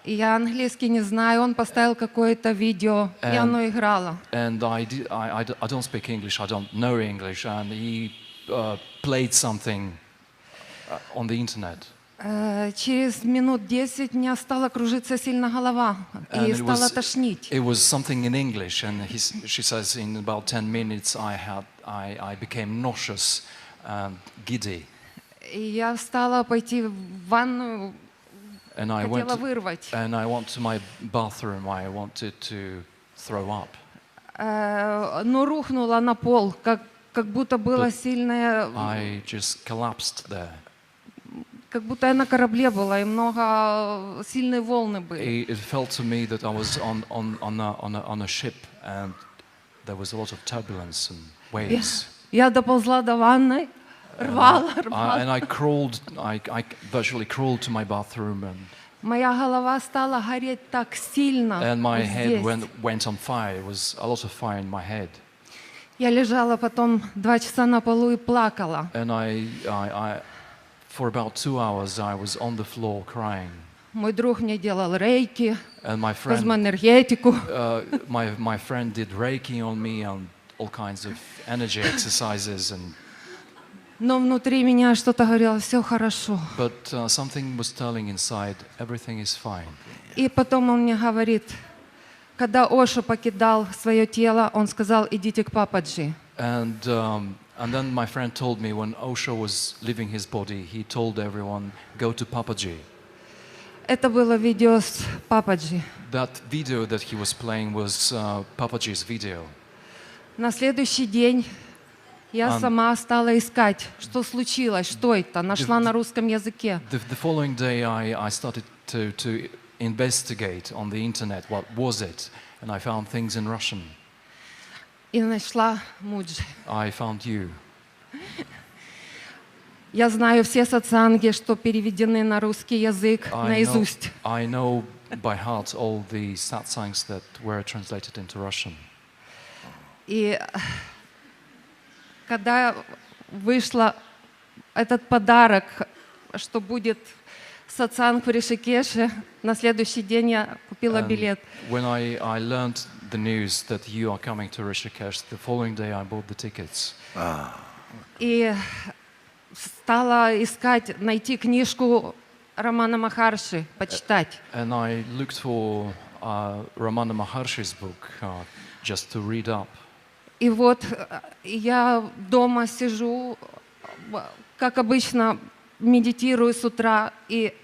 И я английский не знаю, он поставил какое-то видео, и оно играло. And I don't speak English, I don't know English, and he played something on the internet. Через минут 10 у меня стала кружиться сильно голова, и стала тошнить. It was something in English, and she says in about 10 minutes I became nauseous and giddy. И я стала пойти в ванную, And I хотела вырвать. went to my bathroom. I wanted to throw up. Но рухнула на пол, как будто было сильное, I just collapsed there. как будто я на корабле была, и много сильные волны были. It felt to me that I was on a ship, and there was a lot of turbulence and waves. Я доползла до ванной, рвала. And I crawled. I virtually crawled to my bathroom, and Моя голова стала гореть так сильно. my вот head здесь. went on fire. It was a lot of fire in my head. Я лежала потом 2 часа на полу и плакала. And I for about 2 hours, I was on the floor crying. Мой друг мне делал рейки, And my friend, космоэнергетику. my friend did Reiki on me and all kinds of energy exercises. And Но внутри меня что-то говорило, все хорошо. but something was telling inside, everything is fine. И потом он мне говорит, когда Оша покидал свое тело, он сказал, идите к Пападжи. And then my friend told me when Osho was leaving his body, he told everyone, go to Papaji. Это было видео с Пападжи. That video that he was playing was Papaji's video. На следующий день я сама стала искать, что случилось, что это. Нашла на русском языке. The following day, I started to investigate on the internet what was it, and I found things in Russian. И нашла Муджи. I found you. Я знаю все сатсанги, что переведены на русский язык наизусть. I know by heart all the satsangs that were translated into Russian. И когда вышла этот подарок, что будет сатсанг в Ришикеше, на следующий день я купила билет. When I learned the news that you are coming to Rishikesh, the following day I bought the tickets. И стала искать, найти книжку Рамана Махарши, почитать. And I looked for Ramana Maharshi's book just to read up. И вот я дома сижу, как обычно, медитирую с утра, и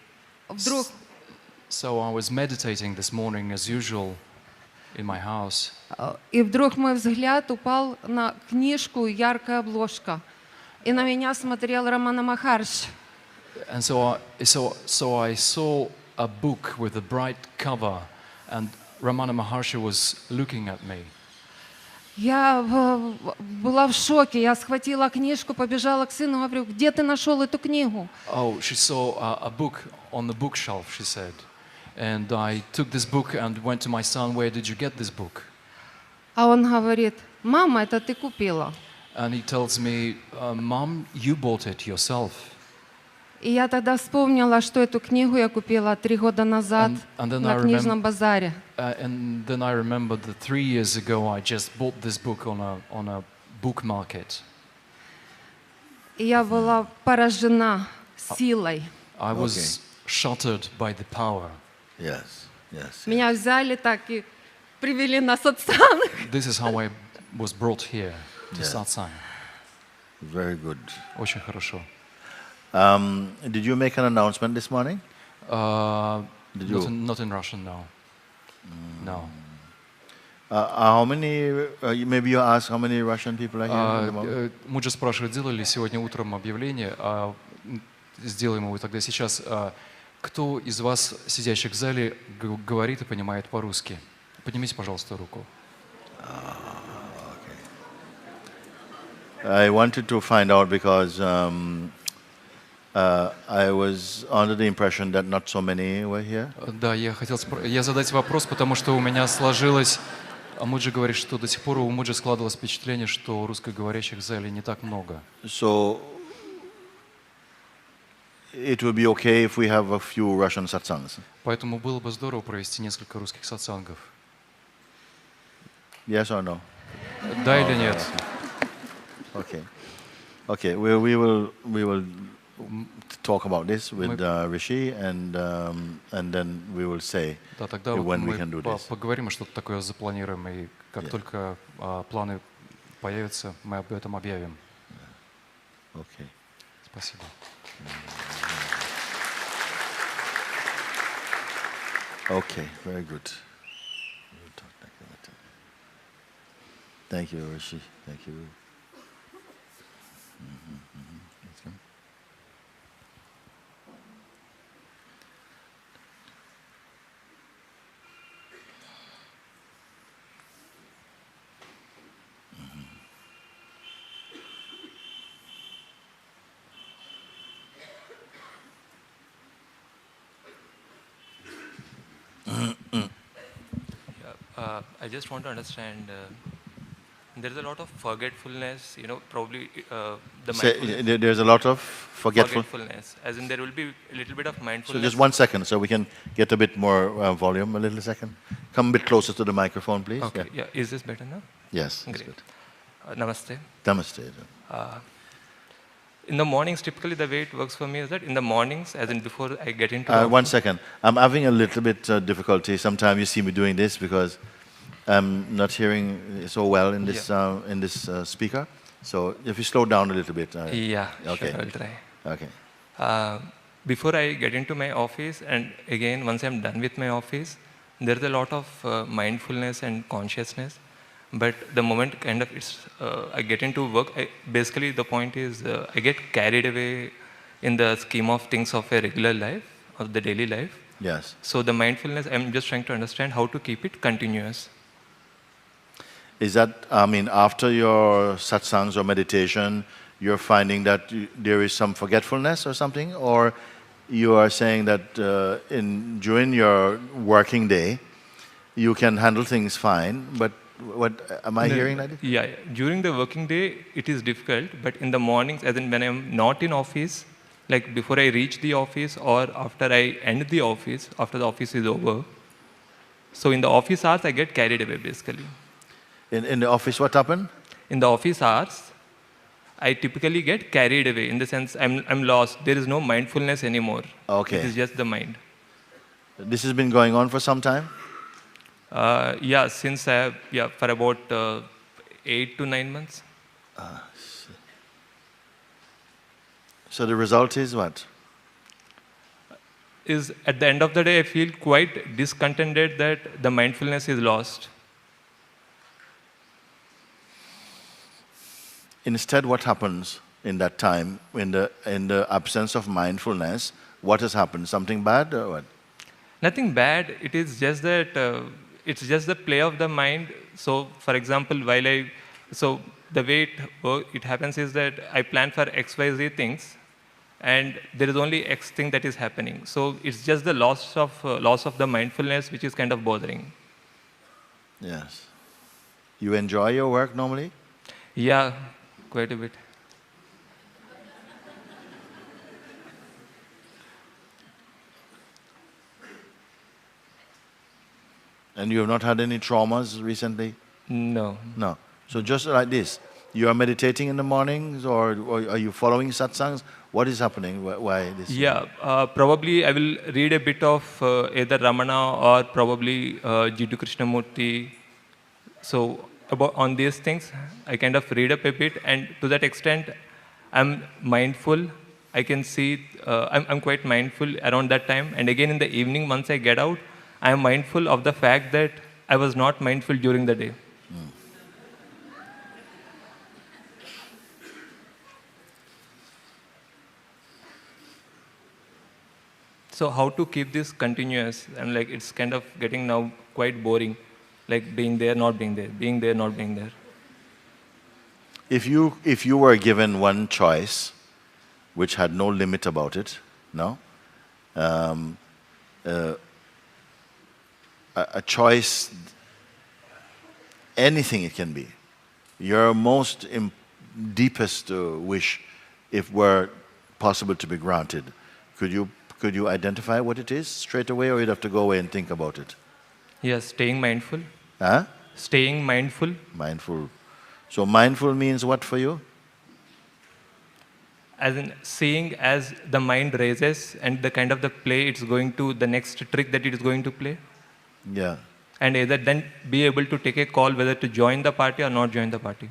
вдруг... So I was meditating this morning as usual in my house. И вдруг мой взгляд упал на книжку, яркая обложка. И на меня смотрел Рамана Махарши. And so I saw a book with a bright cover, and Ramana Maharshi was looking at me. Я была в шоке. Я схватила книжку, побежала к сыну, говорю, где ты нашел эту книгу? Oh, she saw a book on the bookshelf, she said. And I took this book and went to my son, where did you get this book? А он говорит, мама, это ты купила. And he tells me, Mom, you bought it yourself. И я тогда вспомнила, что эту книгу я купила 3 года назад на книжном базаре. And then I remembered that 3 years ago I just bought this book on a book market. И я была поражена силой. I was shattered by the power. Yes, yes. Меня взяли так и привели на сатсанг. This is how I was brought here to Satsang. Very good. Очень хорошо. Did you make an announcement this morning? Did you? Not in Russian, no. No. How many? Maybe you ask how many Russian people are here. At the moment? Муджи спрашивает, делали ли сегодня утром объявление, сделаем его тогда сейчас. Кто из вас, сидящих в зале, говорит и понимает по-русски? Поднимите, пожалуйста, руку. I wanted to find out because I was under the impression that not so many were here. Да, я хотел задать вопрос, потому что у меня сложилось... Муджи говорит, что до сих пор у Муджи складывалось впечатление, что русскоговорящих в зале не так много. So, it would be okay if we have a few Russian satsangs. Поэтому было бы здорово провести несколько русских сатсангов. Yes or no? Да или нет? Okay. Okay. We will talk about this with Rishi, and then we will say Да, тогда when we мы can do this. поговорим, что-то такое запланируем, и как только планы появятся, мы об этом объявим. Okay. Спасибо. Okay. Very good. Thank you, Rishi. Thank you. That's good. I just want to understand. There is a lot of forgetfulness, probably the mindfulness. There's a lot of Forgetfulness, as in there will be a little bit of So mindfulness. just 1 second, so we can get a bit more volume. A little second. Come a bit closer to the microphone, please. Okay, yeah. Is this better now? Yes. That's Great. good. Namaste. Namaste. In the mornings, typically the way it works for me is that in the mornings, as in before I get into the 1 second. I'm having a little bit difficulty. Sometimes you see me doing this because I'm not hearing so well in this speaker. So if you slow down a little bit. Yeah, Okay. sure, I'll try. Okay. Before I get into my office, and again, once I'm done with my office, there's a lot of mindfulness and consciousness. But the moment kind of I get into work, basically the point is I get carried away in the scheme of things of a regular life, of the daily life. Yes. So the mindfulness, I'm just trying to understand how to keep it continuous. Is that, after your satsangs or meditation, you're finding that there is some forgetfulness or something? Or you are saying that during your working day, you can handle things fine, but what am I hearing like this? Yeah, during the working day, it is difficult, but in the mornings, as in when I'm not in office, like before I reach the office or after I end the office, after the office is over, so in the office hours, I get carried away basically. In the office, what happened? In the office hours, I typically get carried away in the sense I'm lost. There is no mindfulness anymore. Okay. It is just the mind. This has been going on for some time? Yeah, since for about 8 to 9 months. So the result is what? Is at the end of the day, I feel quite discontented that the mindfulness is lost. Instead, what happens in that time, in the absence of mindfulness? What has happened? Something bad or what? Nothing bad. It is just that it's just the play of the mind. So, for example, the way it happens is that I plan for X, Y, Z things, and there is only X thing that is happening. So it's just the loss of the mindfulness which is kind of bothering. Yes. You enjoy your work normally? Yeah, quite a bit. And you have not had any traumas recently? No. No. So just like this, you are meditating in the mornings, or are you following satsangs? What is happening? Why this? Yeah, probably I will read a bit of either Ramana or probably Jiddu Krishnamurti. So on these things, I kind of read up a bit, and to that extent, I'm mindful. I can see, I'm quite mindful around that time. And again, in the evening, once I get out, I am mindful of the fact that I was not mindful during the day. So how to keep this continuous? And like it's kind of getting now quite boring, like being there, not being there, being there, not being there. If you were given one choice, which had no limit about it, no, a choice, anything it can be, your most deepest wish, if were possible to be granted, Could you identify what it is straight away, or you'd have to go away and think about it? Yes, staying mindful. Huh? Staying mindful. Mindful. So mindful means what for you? As in seeing as the mind raises and the kind of the play it's going to, the next trick that it is going to play. Yeah. And either then be able to take a call whether to join the party or not join the party.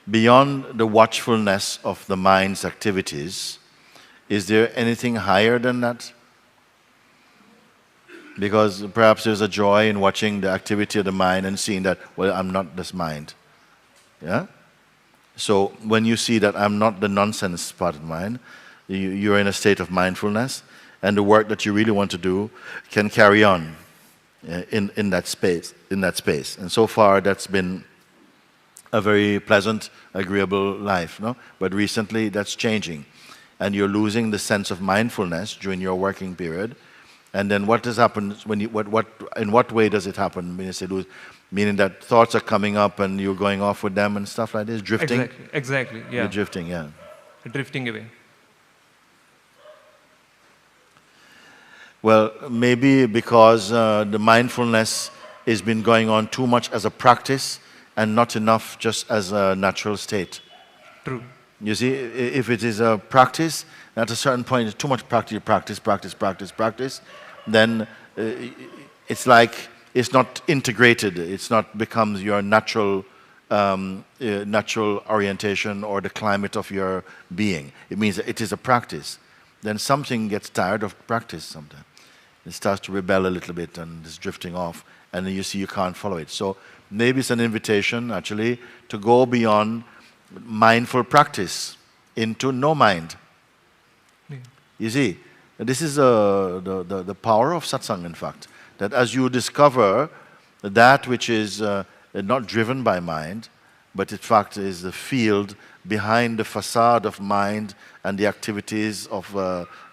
Beyond the watchfulness of the mind's activities, is there anything higher than that? Because perhaps there's a joy in watching the activity of the mind and seeing that, well, I'm not this mind. Yeah? So when you see that I'm not the nonsense part of the mind, you're in a state of mindfulness, and the work that you really want to do can carry on in that space. And so far, that's been a very pleasant, agreeable life, no? But recently, that's changing, and you're losing the sense of mindfulness during your working period. And then what has happened when you, in what way does it happen when you say lose? Meaning that thoughts are coming up and you're going off with them and stuff like this, drifting? Exactly, yeah. You're drifting, yeah. Drifting away. Well, maybe because the mindfulness has been going on too much as a practice and not enough just as a natural state. True. You see, if it is a practice, at a certain point, it's too much practice, then it's like it's not integrated. It's not becomes your natural orientation or the climate of your being. It means that it is a practice. Then something gets tired of practice sometimes. It starts to rebel a little bit and is drifting off, and then you see you can't follow it. So maybe it's an invitation, actually, to go beyond mindful practice into no mind. Yeah. You see, this is the power of satsang, in fact, that as you discover that which is not driven by mind, but in fact is the field behind the facade of mind and the activities of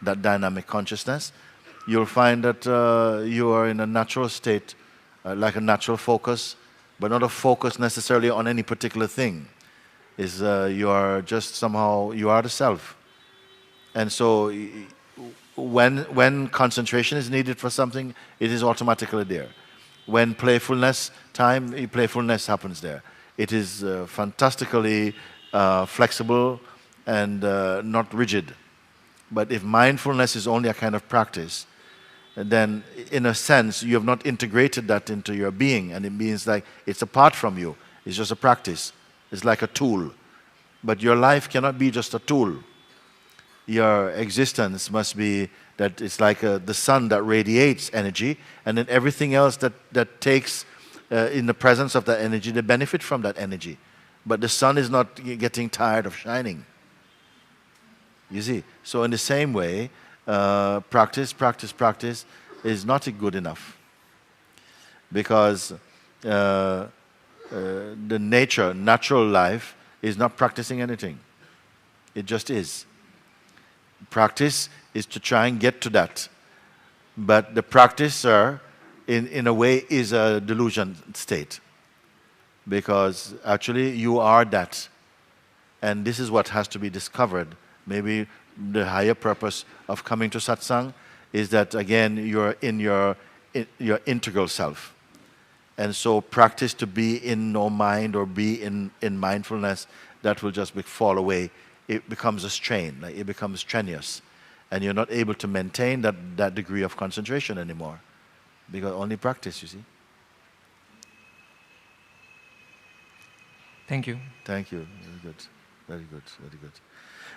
that dynamic consciousness, you'll find that you are in a natural state, like a natural focus, but not a focus necessarily on any particular thing. You are just somehow, you are the self. And so when concentration is needed for something, it is automatically there. When playfulness happens there. It is fantastically flexible and not rigid. But if mindfulness is only a kind of practice, then in a sense you have not integrated that into your being, and it means like it's apart from you. It's just a practice. It's like a tool. But your life cannot be just a tool. Your existence must be that it's like the sun that radiates energy, and then everything else that takes in the presence of that energy, they benefit from that energy. But the sun is not getting tired of shining. You see? So in the same way, practice is not good enough. Because the natural life is not practicing anything. It just is. Practice is to try and get to that. But the practicer, in a way, is a delusion state. Because actually you are that. And this is what has to be discovered. Maybe the higher purpose of coming to satsang is that, again, you're in your integral self. And so practice to be in no mind or be in mindfulness, that will just fall away. It becomes a strain, like it becomes strenuous. And you're not able to maintain that degree of concentration anymore. Because only practice, you see. Thank you. Thank you. Very good. Very good. Very good.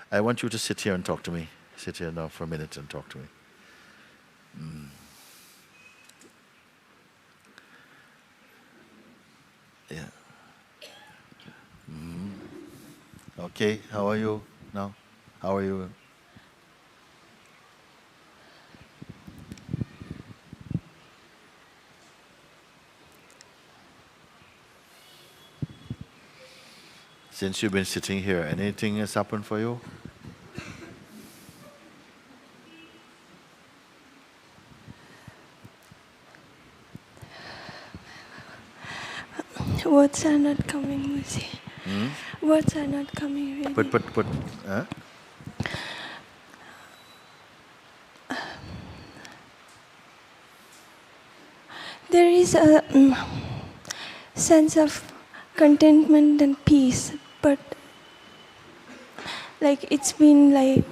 I want you to sit here and talk to me. Sit here now for a minute and talk to me. Yeah. Okay, how are you now? How are you? Since you've been sitting here, anything has happened for you? Words are not coming, Mooji. Words are not coming really. But, huh? There is a sense of contentment and peace, but like it's been like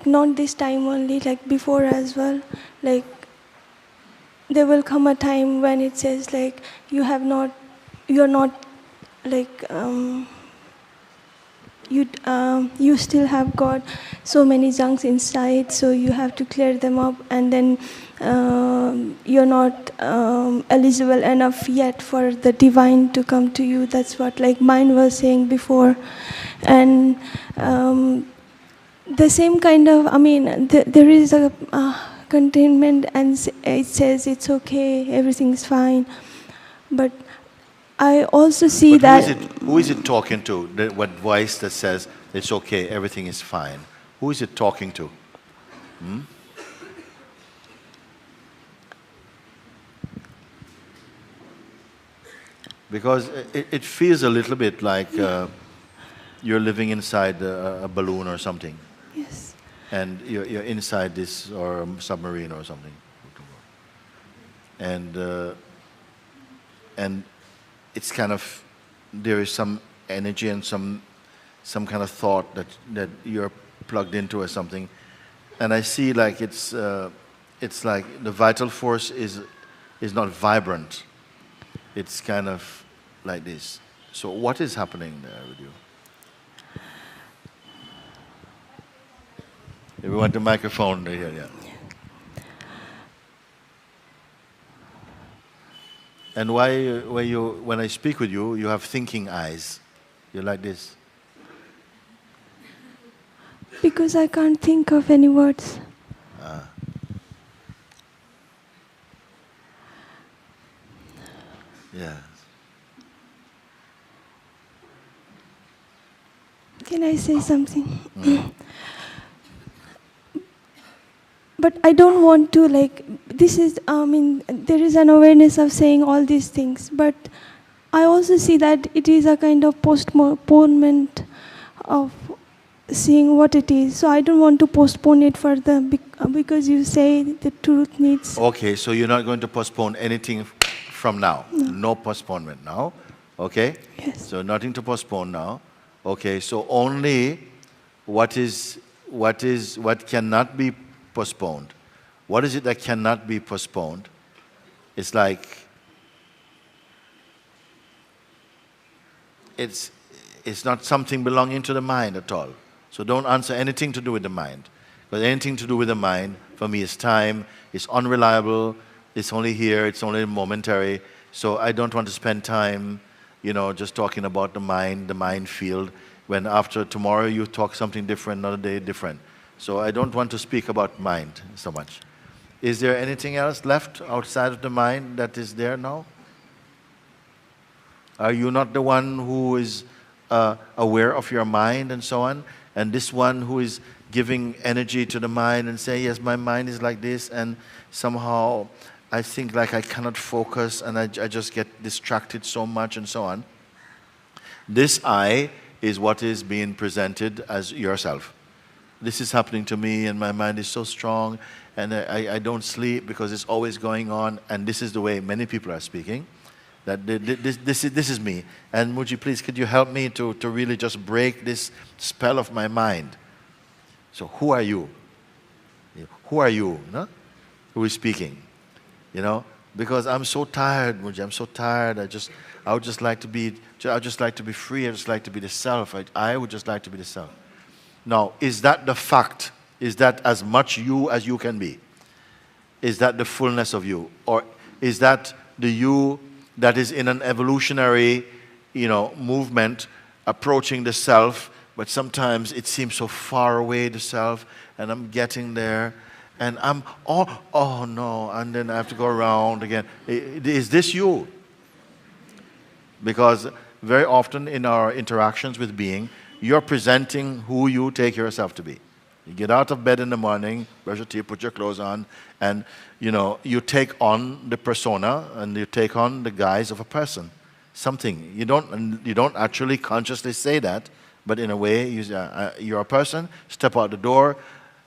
not this time only, like before as well. Like there will come a time when it says like you're not like you still have got so many junks inside, so you have to clear them up, and then you're not eligible enough yet for the divine to come to you. That's what like mind was saying before. And the same kind of, there is a containment, and it says it's okay, everything's fine. But I also see that... Who is it talking to? What voice that says it's okay, everything is fine? Who is it talking to? Because it feels a little bit like you're living inside a balloon or something. Yes. And you're inside this, or submarine or something. And it's kind of, there is some energy and some kind of thought that you're plugged into or something. And I see like it's like the vital force is not vibrant. It's kind of like this. So what is happening there with you? If we want the microphone here, yeah. And why, when I speak with you, you have thinking eyes? You're like this. Because I can't think of any words. Yeah. Can I say something? But I don't want to this is, there is an awareness of saying all these things, but I also see that it is a kind of postponement of seeing what it is. So I don't want to postpone it further because you say the truth needs... Okay, so you're not going to postpone anything from now? No postponement now? Okay? Yes. So nothing to postpone now. Okay, so only what cannot be postponed. What is it that cannot be postponed? It's like it's not something belonging to the mind at all. So don't answer anything to do with the mind. Because anything to do with the mind, for me, is time, it's unreliable, it's only here, it's only momentary. So I don't want to spend time, just talking about the mind field, when after tomorrow you talk something different, another day different. So I don't want to speak about mind so much. Is there anything else left outside of the mind that is there now? Are you not the one who is aware of your mind and so on? And this one who is giving energy to the mind and say, yes, my mind is like this, and somehow I think like I cannot focus and I just get distracted so much and so on. This I is what is being presented as yourself. This is happening to me and my mind is so strong and I don't sleep because it's always going on, and this is the way many people are speaking. That this is me. And Mooji, please, could you help me to really just break this spell of my mind? So who are you? Who are you? No? Who is speaking? Because I'm so tired, Mooji. I'm so tired. I would just like to be free. I would just like to be the self. I would just like to be the self. Now, is that the fact? Is that as much you as you can be? Is that the fullness of you? Or is that the you that is in an evolutionary, movement approaching the self, but sometimes it seems so far away, the self, and I'm getting there, and I'm, oh no, and then I have to go around again. Is this you? Because very often in our interactions with being, you're presenting who you take yourself to be. You get out of bed in the morning, brush your teeth, put your clothes on, and you take on the persona and you take on the guise of a person. something. You don't actually consciously say that, but in a way, you're a person, step out the door,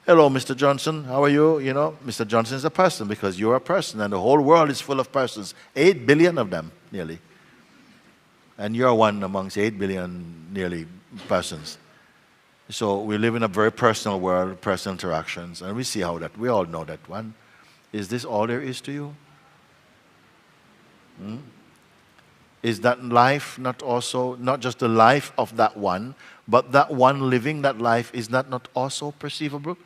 hello, Mr. Johnson, how are you? You know, Mr. Johnson is a person because you're a person, and the whole world is full of persons, 8 billion of them, nearly. And you're one amongst 8 billion, nearly, persons. So we live in a very personal world, personal interactions, and we see how that, we all know that one. Is this all there is to you? Is that life not also, not just the life of that one, but that one living that life, is that not also perceivable?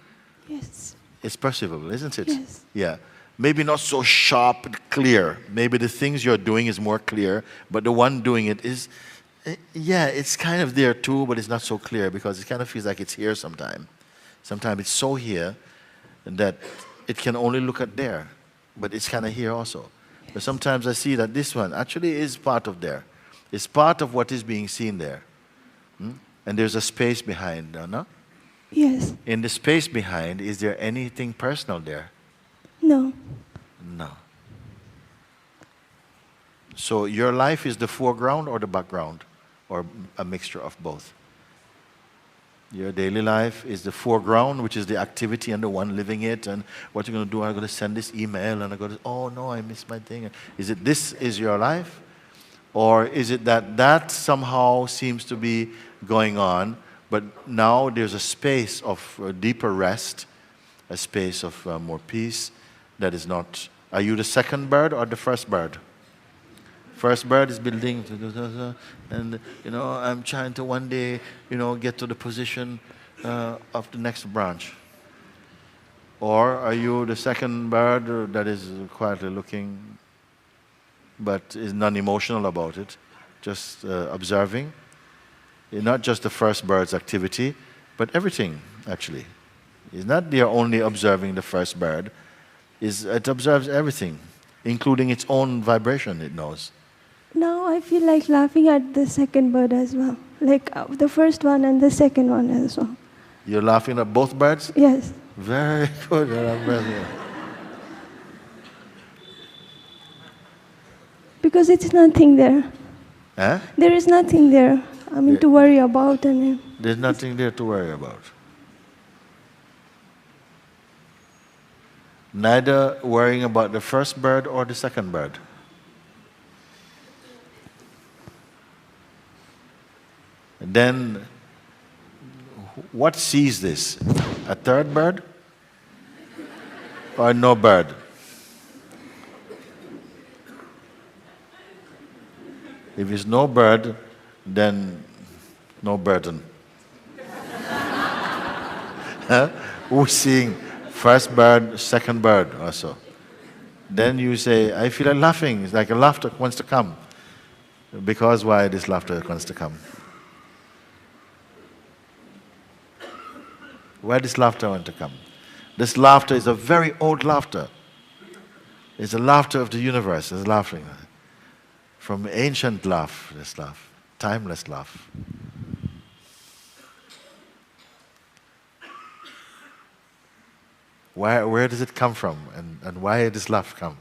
Yes. It's perceivable, isn't it? Yes. Yeah. Maybe not so sharp and clear. Maybe the things you're doing is more clear, but the one doing it is, yeah, it's kind of there too, but it's not so clear because it kind of feels like it's here sometimes. Sometimes it's so here that it can only look at there, but it's kind of here also. But sometimes I see that this one actually is part of there. It's part of what is being seen there. And there's a space behind, no? Yes. In the space behind, is there anything personal there? No. No. So your life is the foreground or the background? Or a mixture of both? Your daily life is the foreground, which is the activity and the one living it, and what you're going to do, I'm going to send this email, and I'm going to, oh no, I missed my thing. Is it this is your life? Or is it that that somehow seems to be going on, but now there's a space of deeper rest, a space of more peace that is not... Are you the second bird or the first bird? First bird is building, and you know, I'm trying to one day, you know, get to the position of the next branch. Or are you the second bird that is quietly looking, but is non-emotional about it, just observing? Not just the first bird's activity, but everything, actually. It's not they're only observing the first bird, it observes everything, including its own vibration, it knows. Now I feel like laughing at the second bird as well. Like the first one and the second one as well. You're laughing at both birds? Yes. Very good. Because it's nothing there. Huh? There is nothing there. I mean, to worry about. And there's nothing there to worry about. Neither worrying about the first bird or the second bird. And then, what sees this? A third bird? Or no bird? If it's no bird, then no burden. Huh? Who's seeing first bird, second bird also? Then you say, I feel like laughing. It's like a laughter wants to come. Because why this laughter wants to come? Where does laughter want to come? This laughter is a very old laughter. It's a laughter of the universe. It's laughing. From ancient laugh, this laugh. Timeless laugh. Where does it come from? And why does laugh come?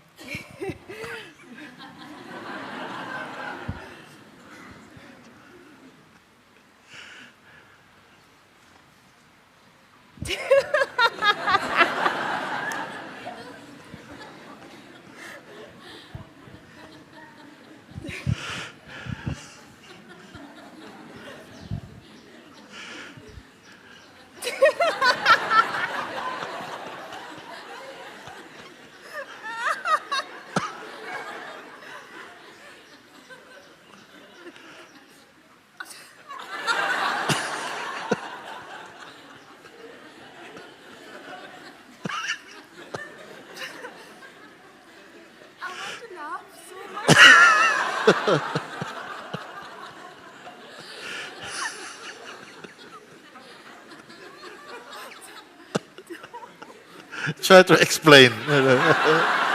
Try to explain. Yeah.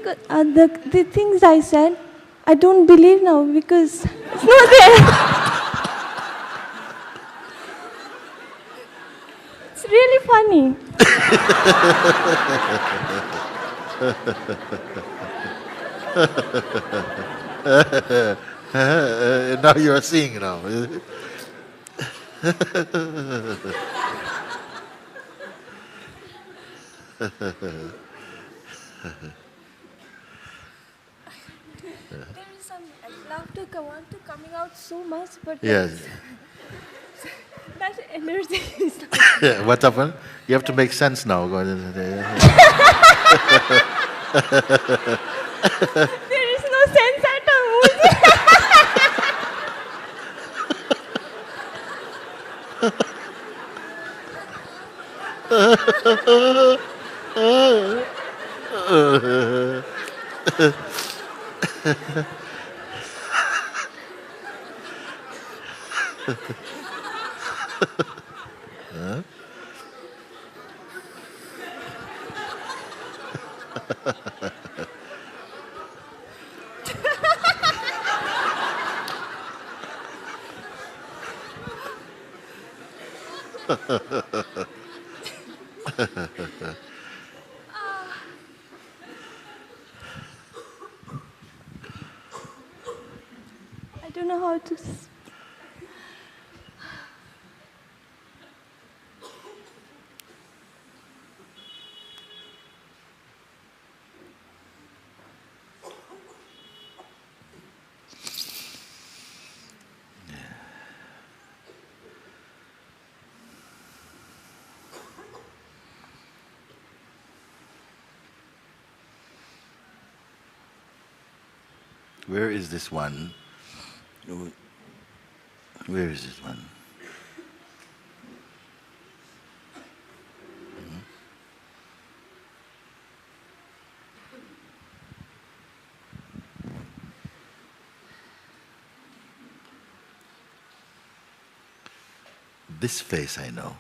because the things I said, I don't believe now because it's not there. It's really funny. Now you are seeing now. There is some laughter want to coming out so much, but Yes. that energy is Yeah, what happened? You have to make sense now. there is no sense at I don't know how to. Where is this one? Where is this one? This face I know.